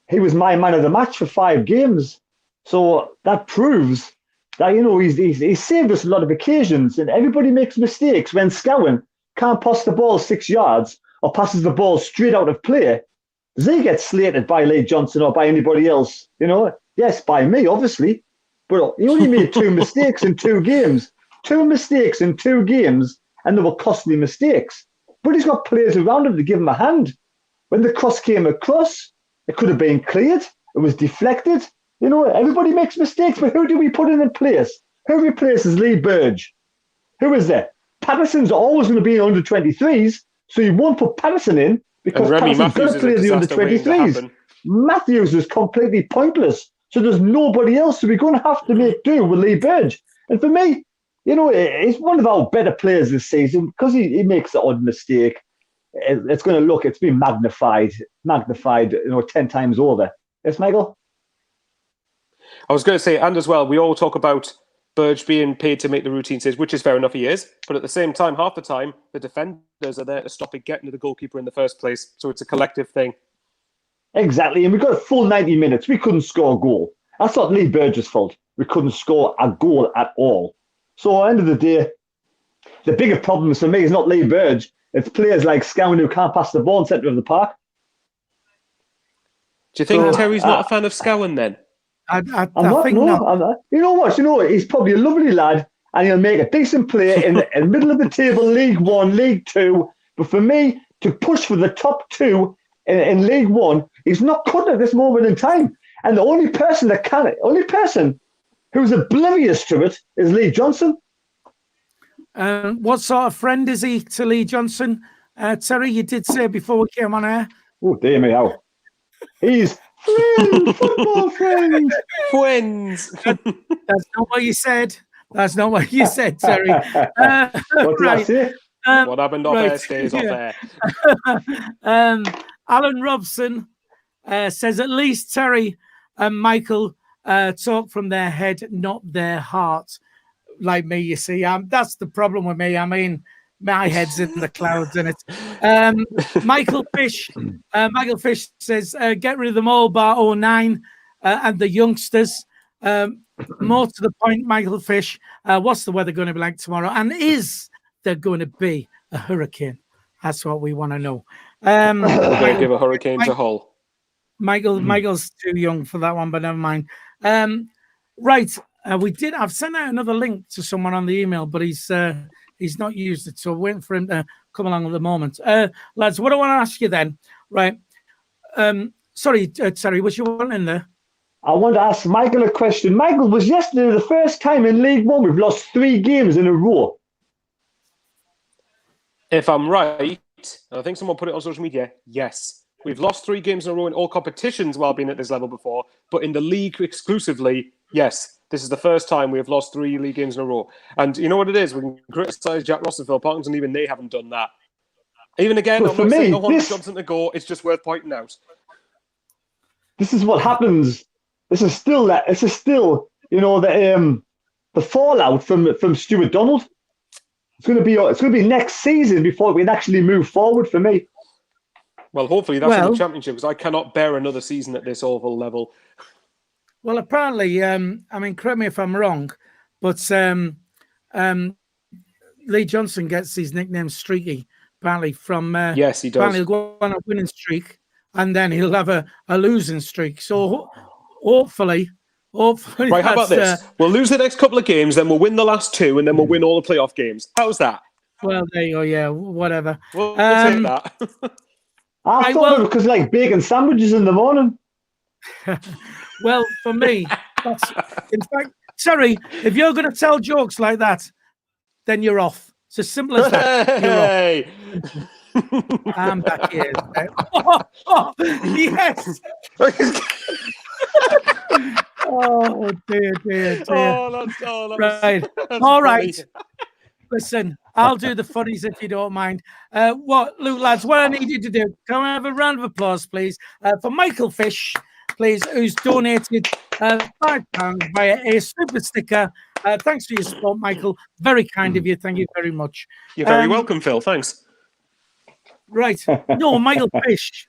he was my man of the match for 5 games. So that proves that, he's saved us a lot of occasions, and everybody makes mistakes when Scowen can't pass the ball 6 yards or passes the ball straight out of play. They get slated by Lee Johnson or by anybody else, Yes, by me, obviously. But he only made 2 mistakes in 2 games. 2 mistakes in 2 games, and they were costly mistakes. But he's got players around him to give him a hand. When the cross came across, it could have been cleared. It was deflected. Everybody makes mistakes, but who do we put in place? Who replaces Lee Burge? Who is there? Patterson's always going to be in under 23s, so you won't put Patterson in because Patterson's going to play the under 23s. Matthews is completely pointless, so there's nobody else, so we're going to have to make do with Lee Burge. And for me, he's one of our better players this season because he makes the odd mistake. It's been magnified, 10 times over. Yes, Michael? I was going to say, and as well, we all talk about Burge being paid to make the routine saves, which is fair enough, he is. But at the same time, half the time, the defenders are there to stop it getting to the goalkeeper in the first place. So it's a collective thing. Exactly. And we got a full 90 minutes. We couldn't score a goal. That's not Lee Burge's fault. We couldn't score a goal at all. So at the end of the day, the bigger problem for me is not Lee Burge. It's players like Scowen who can't pass the ball in centre of the park. Do you think Terry's not a fan of Scowen then? I think not. I'm not. You know what? He's probably a lovely lad and he'll make a decent play in the middle of the table, League One, League Two. But for me, to push for the top 2 in League One, he's not cut at this moment in time. And the only person who's oblivious to it is Lee Johnson. What sort of friend is he to Lee Johnson? Terry, you did say before we came on air. Oh, dear me, how. He's football friend. Friends. That's not what you said. That's not what you said, Terry. What did I say? What happened off air stays off air. Alan Robson says at least Terry and Michael talk from their head, not their heart. Like me, you see. That's the problem with me. I mean, my head's in the clouds, and it's Michael Fish. Michael Fish says, "Get rid of them all, bar 09 and the youngsters." More to the point, Michael Fish. What's the weather going to be like tomorrow? And is there going to be a hurricane? That's what we want to know. We're going to give a hurricane to Hull. Michael's too young for that one, but never mind. Right. I've sent out another link to someone on the email, but he's not used it, so we're waiting for him to come along at the moment. Lads, what I want to ask you then, right? Sorry, Terry, was you one in there? I want to ask Michael a question. Michael, was yesterday the first time in League One we've lost 3 games in a row? If I'm right, and I think someone put it on social media, yes. We've lost 3 games in a row in all competitions while being at this level before, but in the league exclusively, yes. This is the first time we have lost 3 league games in a row. And you know what it is? We can criticise Jack Ross and Phil Parkinson, even they haven't done that. Even again, I'm not saying 100 Johnson to go. It's just worth pointing out. This is what happens. This is still, you know, the fallout from Stuart Donald. It's going to be next season before we can actually move forward for me. Well, hopefully that's in the Championship, because I cannot bear another season at this awful level. Well, apparently, I mean, correct me if I'm wrong, but Lee Johnson gets his nickname Streaky, apparently, from... yes, he does. Apparently he'll go on a winning streak, and then he'll have a losing streak. So hopefully... Right, how about this? We'll lose the next couple of games, then we'll win the last 2, and then we'll win all the playoff games. How's that? Well, there you go, yeah, whatever. We'll take that. I thought it was because like bacon sandwiches in the morning. Well, for me, that's in fact, Terry, if you're going to tell jokes like that, then you're off. It's as simple as that. Hey! I'm back here. Yes. Oh dear. Oh, right. All right. Listen, I'll do the funnies if you don't mind. Luke, lads, what I need you to do, can I have a round of applause, please, for Michael Fish, please, who's donated £5 via a super sticker. Thanks for your support, Michael. Very kind of you. Thank you very much. You're very welcome, Phil. Thanks. Right. No, Michael Fish.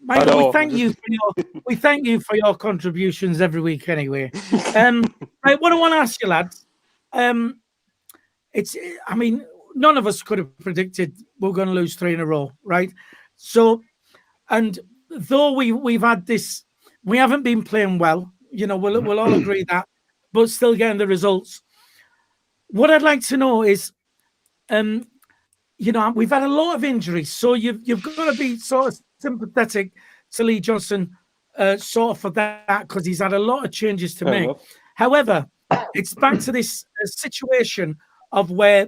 Michael, we thank you for your contributions every week anyway. Right, what I want to ask you, lads, I mean, none of us could have predicted we're going to lose 3 in a row, right? So, and though we've had this, we haven't been playing well, you know, we'll all agree that, but still getting the results. What I'd like to know is, you know, we've had a lot of injuries, so you've got to be sort of sympathetic to Lee Johnson, sort of for that, because he's had a lot of changes to make. However, it's back to this situation of where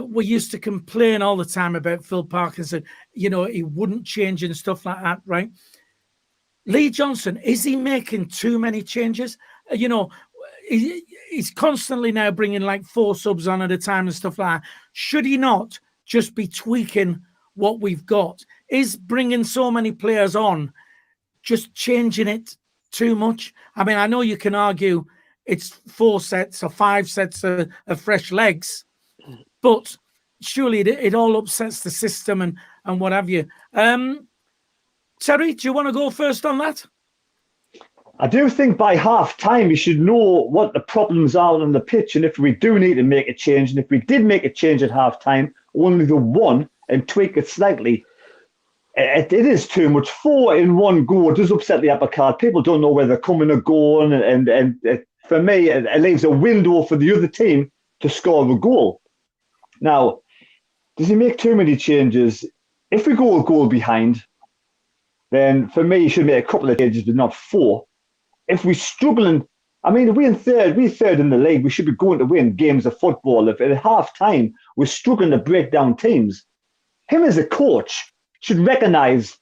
we used to complain all the time about Phil Parkinson, you know, he wouldn't change and stuff like that, right? Lee Johnson, is he making too many changes? You know, he's constantly now bringing like 4 subs on at a time and stuff like that. Should he not just be tweaking what we've got? Is bringing so many players on just changing it too much? I mean, I know you can argue it's 4 sets or 5 sets of fresh legs, but surely it all upsets the system and what have you. Terry, do you want to go first on that? I do think by half time we should know what the problems are on the pitch, and if we do need to make a change, and if we did make a change at half time, only the one, and tweak it slightly. It is too much. 4 in one go does upset the apple cart. People don't know where they're coming or going, and for me, it leaves a window for the other team to score a goal. Now, does he make too many changes? If we go a goal behind, then for me, he should make a couple of changes, but not 4. If we're struggling I mean, if we're third in the league, we should be going to win games of football. If at half time we're struggling to break down teams, him as a coach should recognise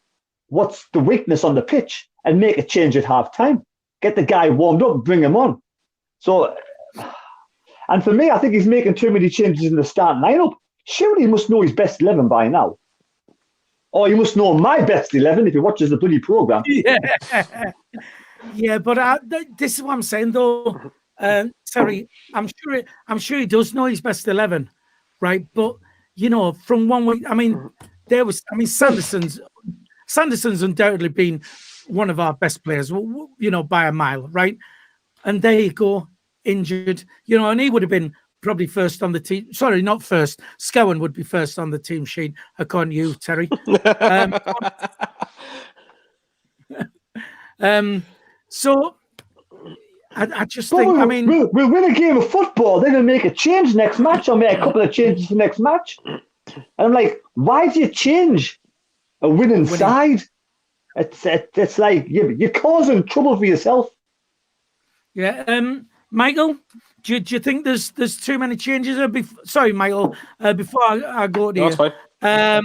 what's the weakness on the pitch and make a change at half time. Get the guy warmed up, bring him on. So, and for me, I think he's making too many changes in the starting lineup. Surely he must know his best 11 by now. Or he must know my best 11 if he watches the bloody programme. Yeah. Yeah, but this is what I'm saying, though. Terry, I'm sure he does know his best 11, right? But you know, from 1 week, Sanderson's undoubtedly been one of our best players, you know, by a mile, right? And there you go, injured, you know, and he would have been probably first on the team. Sorry, not first. Scowen would be first on the team sheet, according to you, Terry. So I just think, we'll win a game of football. They're going to make a change next match. I'll make a couple of changes for next match. And I'm like, why do you change a winning side? It's like you're causing trouble for yourself. Yeah, Michael, do you think there's too many changes? Sorry, Michael. Before I go to you, I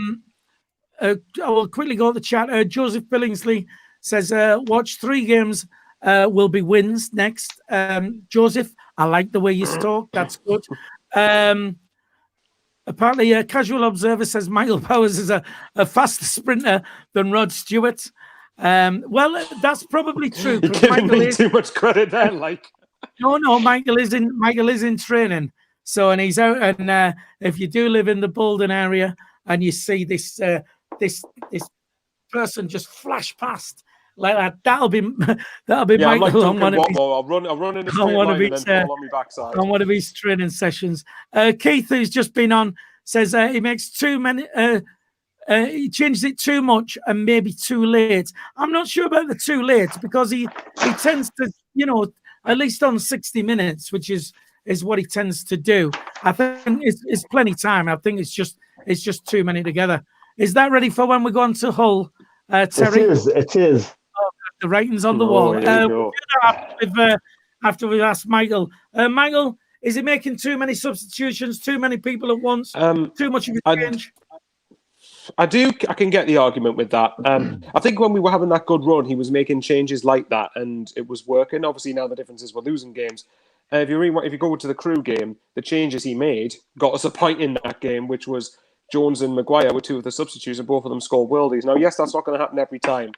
will quickly go to the chat. Joseph Billingsley says, "Watch 3 games will be wins next." Joseph, I like the way you talk. That's good. Apparently, a casual observer says Michael Powers is a faster sprinter than Rod Stewart. Well, that's probably true. You're giving me too much credit there, like. No, Michael is in training. So, and he's out. And if you do live in the Bolden area and you see this person just flash past like that, that'll be Michael on one of his. I'll run in a straight line and then fall on my backside. On one of his training sessions. Keith, who's just been on, says he makes too many. He changes it too much and maybe too late. I'm not sure about the too late because he tends to, you know, at least on 60 minutes, which is what he tends to do. I think it's plenty time. I think it's just too many together. Is that ready for when we go on to Hull, Terry? It is. Oh, the writing's on the wall. We'll do that after we've asked Michael. Michael, is he making too many substitutions, too many people at once, too much of a change? I can get the argument with that. I think when we were having that good run, he was making changes like that, and it was working. Obviously, now the difference is we're losing games. If you go to the Crew game, the changes he made got us a point in that game, which was Jones and Maguire were 2 of the substitutes, and both of them scored worldies. Now, yes, that's not going to happen every time.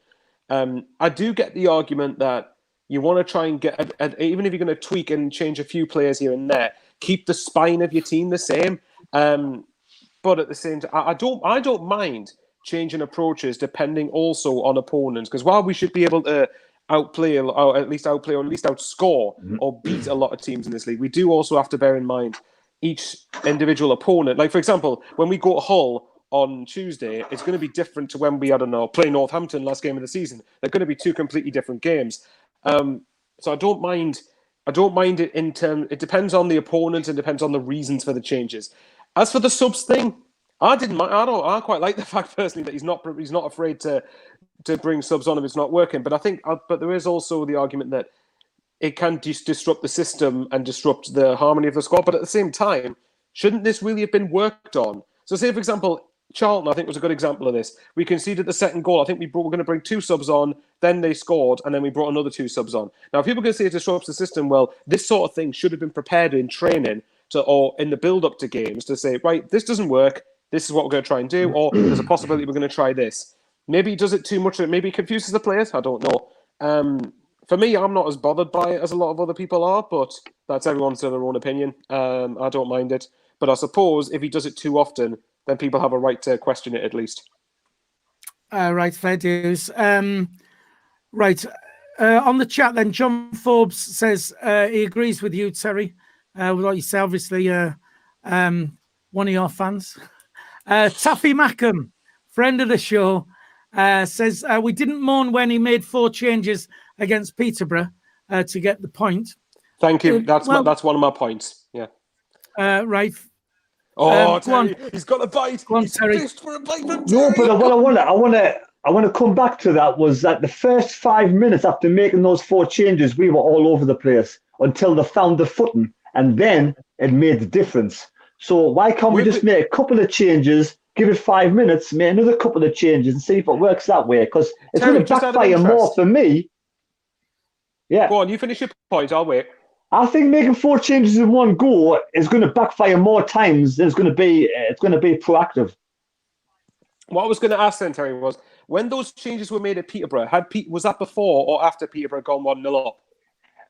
I do get the argument that you want to try and get, even if you're going to tweak and change a few players here and there, keep the spine of your team the same. But at the same time, I don't mind changing approaches depending also on opponents, because while we should be able to outplay or at least outscore or beat a lot of teams in this league, we do also have to bear in mind each individual opponent. Like, for example, when we go to Hull on Tuesday, it's going to be different to when we, play Northampton last game of the season. They're going to be 2 completely different games. So I don't mind it in terms. It depends on the opponent and depends on the reasons for the changes. As for the subs thing, I quite like the fact personally that he's not afraid to bring subs on if it's not working. But but there is also the argument that it can disrupt the system and disrupt the harmony of the squad. But at the same time, shouldn't this really have been worked on? So, say for example, Charlton, I think, was a good example of this. We conceded the second goal. I think we're going to bring 2 subs on, then they scored, and then we brought another 2 subs on. Now, if people are going to say it disrupts the system, well, this sort of thing should have been prepared in training or in the build-up to games to say, right, this doesn't work, this is what we're going to try and do, or there's a possibility we're going to try this. Maybe he does it too much, maybe it confuses the players, I don't know. For me, I'm not as bothered by it as a lot of other people are, but that's everyone's their own opinion. I don't mind it. But I suppose if he does it too often, then people have a right to question it at least. Right, fair dues. Right, on the chat then, John Forbes says he agrees with you, Terry. With what you say, obviously, one of your fans. Taffy Mackham, friend of the show, says we didn't mourn when he made 4 changes against Peterborough to get the point. Thank you. That's one of my points. Yeah. Right. Oh, Terry, he's got a bite. Go on, Terry. For a bite from Terry. No, but what I want to come back to that was that the first 5 minutes after making those 4 changes, we were all over the place. until they found the footing, and then it made the difference. So why can't we just make a couple of changes, give it 5 minutes, make another couple of changes, and see if it works that way? Because it's going to backfire more for me. Yeah. Go on, you finish your point, I'll wait. I think making 4 changes in one go is going to backfire more times than it's going to be proactive. What I was going to ask then, Terry, was when those changes were made at Peterborough, was that before or after Peterborough gone 1-0 up?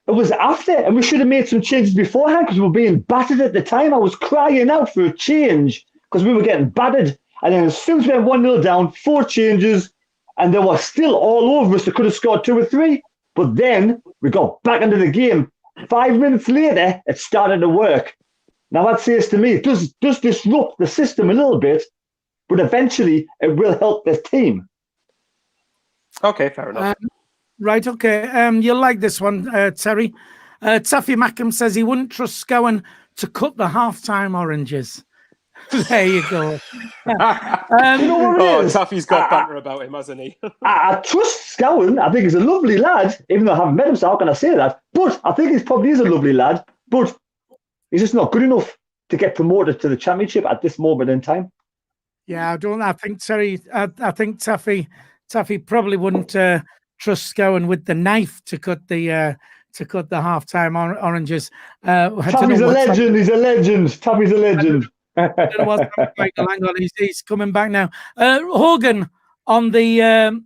It was after, and we should have made some changes beforehand because we were being battered at the time. I was crying out for a change because we were getting battered. And then as soon as we went 1-0 down, 4 changes, and they were still all over us. They could have scored 2 or 3. But then we got back into the game. 5 minutes later, it started to work. Now that says to me, it does disrupt the system a little bit, but eventually it will help the team. Okay, fair enough. Right, okay. You'll like this one, Terry. Taffy Mackham says he wouldn't trust Scowen to cut the half-time oranges. There you go. You know what Taffy's got banter about him, hasn't he? I trust Scowen. I think he's a lovely lad, even though I haven't met him, so how can I say that? But I think he probably is a lovely lad, but he's just not good enough to get promoted to the Championship at this moment in time. Yeah, I think Terry, I think Taffy probably wouldn't trust Scowen with the knife to cut the half-time oranges. Taffy's a legend. He's a legend. Taffy's a legend. Michael, hang on, he's coming back now. Hogan on the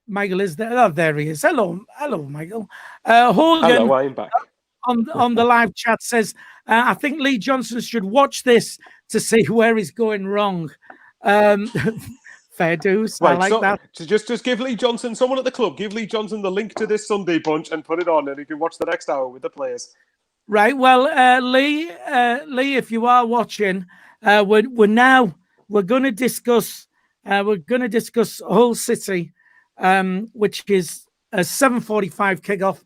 Michael is there. Oh, there he is. Hello, Michael. Hogan. Hello, I'm back. On the live chat says, I think Lee Johnson should watch this to see where he's going wrong. Fair dues. Right, I like that. So just give Lee Johnson, someone at the club, give Lee Johnson the link to this Sunday Punch and put it on, and he can watch the next hour with the players. Right. Well, Lee, if you are watching, we're going to discuss Hull City, which is a 7:45 kickoff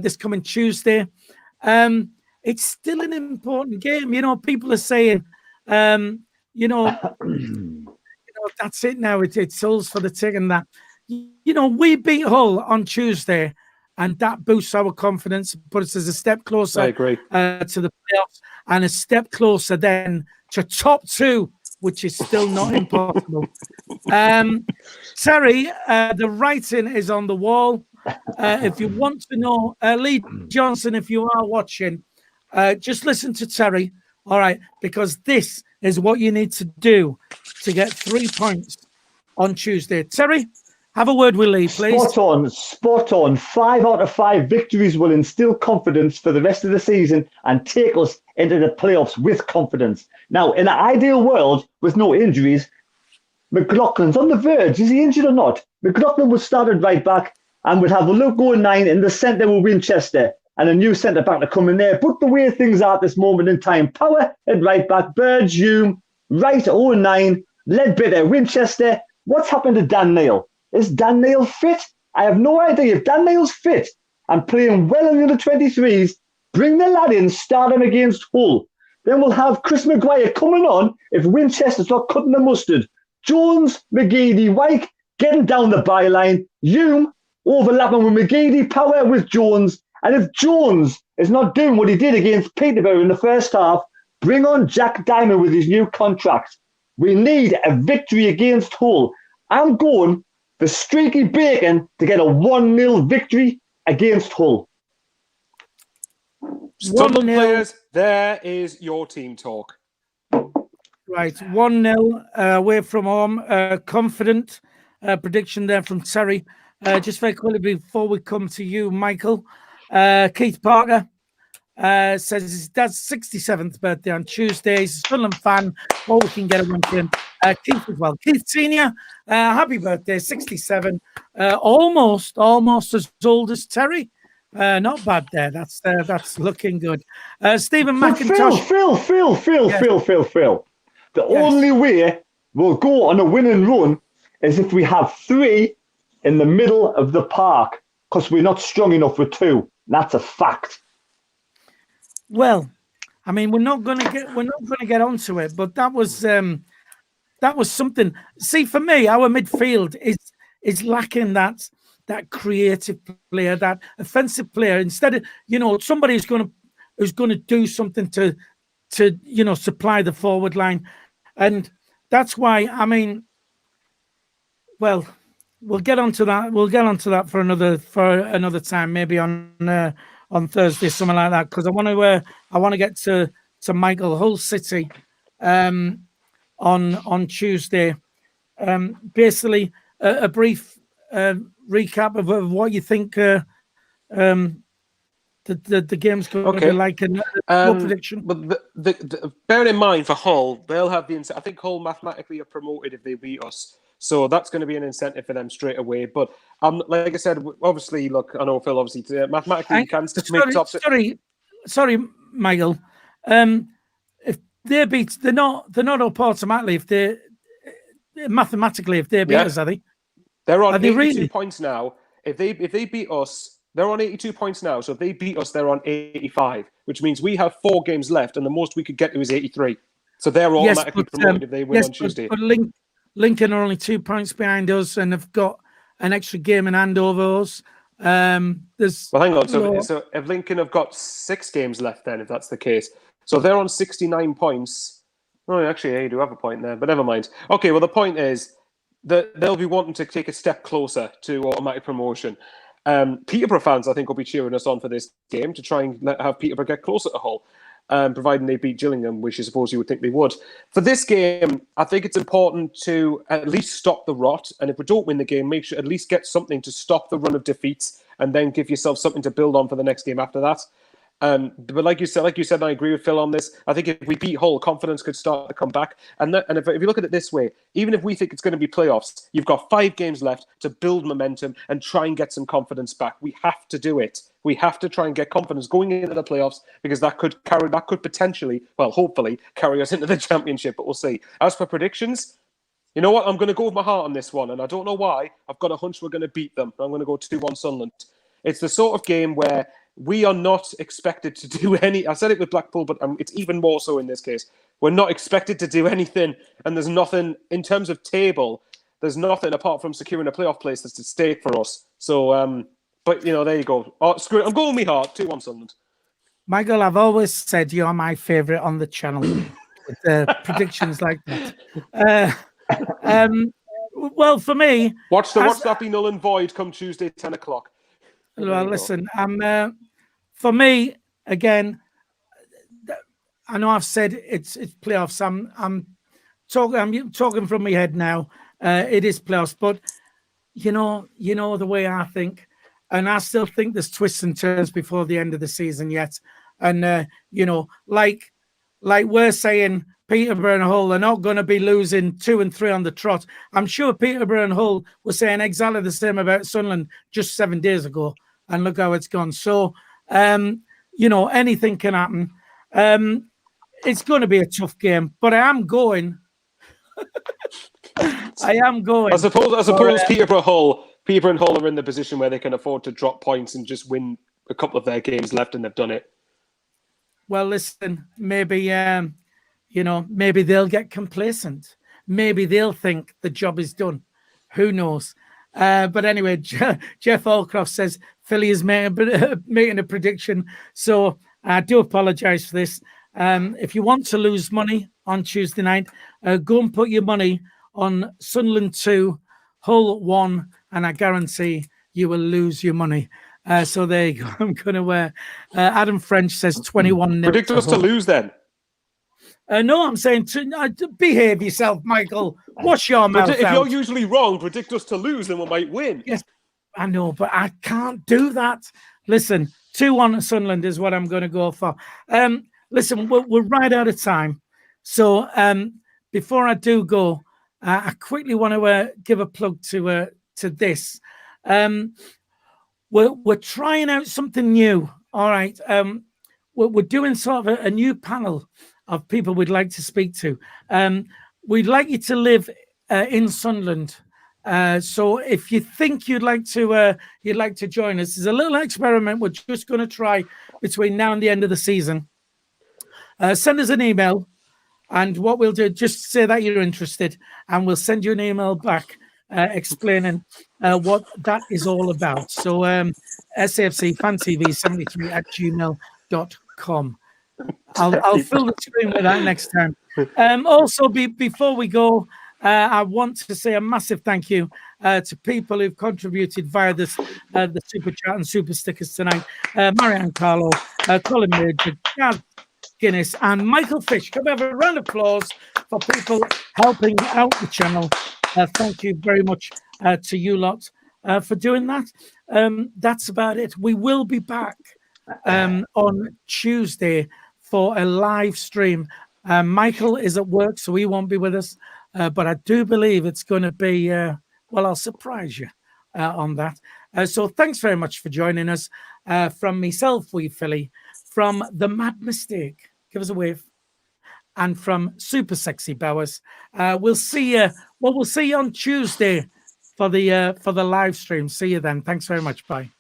this coming Tuesday. It's still an important game. You know, people are saying, that's it now. It's Hull's for the tick and that. You know, we beat Hull on Tuesday, and that boosts our confidence, puts us a step closer I agree. To the playoffs, and a step closer then to top 2, which is still not impossible. Terry, the writing is on the wall. If you want to know, Lee Johnson, if you are watching, just listen to Terry, all right, because this is what you need to do to get 3 points on Tuesday. Terry, have a word with Lee, please. Spot on. 5 out of 5 victories will instill confidence for the rest of the season and take us into the playoffs with confidence. Now, in an ideal world with no injuries, McLaughlin's on the verge. Is he injured or not? McLaughlin was started right back and would have a logo 9 in the centre with Winchester and a new centre back to come in there. But the way things are at this moment in time, Power at right back, Burge, Hume, Wright 09, Ledbetter, Winchester. What's happened to Dan Neil? Is Dan Neil fit? I have no idea. If Dan Neil's fit and playing well in the under-23s, bring the lad in, start him against Hull. Then we'll have Chris Maguire coming on if Winchester's not cutting the mustard. Jones, McGeady, Wyke getting down the byline. Hume overlapping with McGeady, Power with Jones. And if Jones is not doing what he did against Peterborough in the first half, bring on Jack Diamond with his new contract. We need a victory against Hull. I'm going for Streaky Bacon to get a 1-0 victory against Hull. Sunderland players, there is your team talk. Right, 1-0 away from home. Confident prediction there from Terry. Just very quickly before we come to you, Michael. Keith Parker says his dad's 67th birthday on Tuesday. He's a Sunderland fan. Or we can get a win for him. Keith as well. Keith Senior, happy birthday, 67. Almost as old as Terry. Not bad there. That's looking good. Stephen McIntosh. Phil. The only way we'll go on a winning run is if we have 3 in the middle of the park, because we're not strong enough with 2. That's a fact. Well, I mean, we're not going to get onto it, but that was something. See, for me, our midfield is lacking that creative player, that offensive player. Instead of, somebody who's going to do something to supply the forward line. And that's why, well, we'll get onto that. We'll get onto that for another time, maybe on Thursday, something like that, because I want to get to Michael Hull City on Tuesday. Basically, a brief recap of what you think the game's going to be like, and prediction. But bearing in mind for Hull, they'll have the. I think Hull mathematically are promoted if they beat us, so that's going to be an incentive for them straight away. But like I said, obviously, look, I know Phil. Obviously, mathematically, you can still make top six. Sorry, Michael. If they beat, they're not up automatically. If they mathematically, if they beat us, are they? They're on 82 points now. If they beat us, they're on 82 points now. So if they beat us, they're on 85, which means we have 4 games left, and the most we could get to is 83. So they're automatically promoted if they win on Tuesday. But Lincoln are only 2 points behind us, and have got an extra game in hand over us. Hang on. So if Lincoln have got 6 games left, then if that's the case, so they're on 69 points. Oh, actually, they do have a point there, but never mind. Okay, well, the point is that they'll be wanting to take a step closer to automatic promotion. Peterborough fans, I think, will be cheering us on for this game to try and have Peterborough get closer to Hull, providing they beat Gillingham, which I suppose you would think they would. For this game, I think it's important to at least stop the rot, and if we don't win the game, make sure at least get something to stop the run of defeats, and then give yourself something to build on for the next game after that. But like you said, and I agree with Phil on this. I think if we beat Hull, confidence could start to come back. And if you look at it this way, even if we think it's going to be playoffs, you've got 5 games left to build momentum and try and get some confidence back. We have to do it. We have to try and get confidence going into the playoffs, because that could potentially, well, hopefully, carry us into the championship. But we'll see. As for predictions, you know what? I'm going to go with my heart on this one, and I don't know why. I've got a hunch we're going to beat them. I'm going to go 2-1 Sunderland. It's the sort of game where we are not expected to do any. I said it with Blackpool, but it's even more so in this case. We're not expected to do anything, and there's nothing in terms of table. There's nothing apart from securing a playoff place that's at stake for us. So, but there you go. Oh, screw it. I'm going with my heart. 2-1 Sunderland. Michael, I've always said you're my favourite on the channel with predictions like that. Well, for me, watch that be null and void come Tuesday 10 o'clock. Well, listen, for me, again, I know I've said it's playoffs. I'm talking from my head now. It is playoffs, but you know the way I think, and I still think there's twists and turns before the end of the season yet. And like we're saying, Peterborough and Hull are not going to be losing 2 and 3 on the trot. I'm sure Peterborough and Hull were saying exactly the same about Sunderland just 7 days ago. And look how it's gone. So, anything can happen. It's going to be a tough game, but I am going. I suppose Peterborough and Hull are in the position where they can afford to drop points and just win a couple of their games left, and they've done it. Well, listen, maybe maybe they'll get complacent. Maybe they'll think the job is done. Who knows? But anyway, Jeff Allcroft says Philly is making a prediction. So I do apologise for this. If you want to lose money on Tuesday night, go and put your money on Sunderland 2, Hull 1, and I guarantee you will lose your money. So there you go. I'm going to wear. Adam French says 21-0. Predict us to lose then. No, I'm saying behave yourself, Michael. Wash your mouth out. If you're usually wrong, predict us to lose, then we might win. Yes, I know, but I can't do that. Listen, 2-1 Sunderland is what I'm going to go for. Listen, we're right out of time. So before I do go, I quickly want to give a plug to this. We're trying out something new. All right. We're doing sort of a new panel of people we'd like to speak to. We'd like you to live in Sunderland. So if you think you'd like to join us, there's a little experiment we're just going to try between now and the end of the season. Send us an email, and what we'll do, just say that you're interested, and we'll send you an email back explaining what that is all about. So SAFC Fan TV 73 at gmail.com. I'll fill the screen with that next time. Also, before we go, I want to say a massive thank you to people who've contributed via the super chat and super stickers tonight. Marianne Carlo, Colin Major, Gaz Guinness, and Michael Fish. Can we have a round of applause for people helping out the channel? Thank you very much to you lot for doing that. That's about it. We will be back on Tuesday for a live stream. Michael is at work, so he won't be with us. But I do believe it's going to be, well, I'll surprise you on that. So thanks very much for joining us. From myself, Wee Philly, from The Mad Mistake, give us a wave, and from Super Sexy Bowers. We'll see you. Well, we'll see you on Tuesday for the live stream. See you then. Thanks very much. Bye.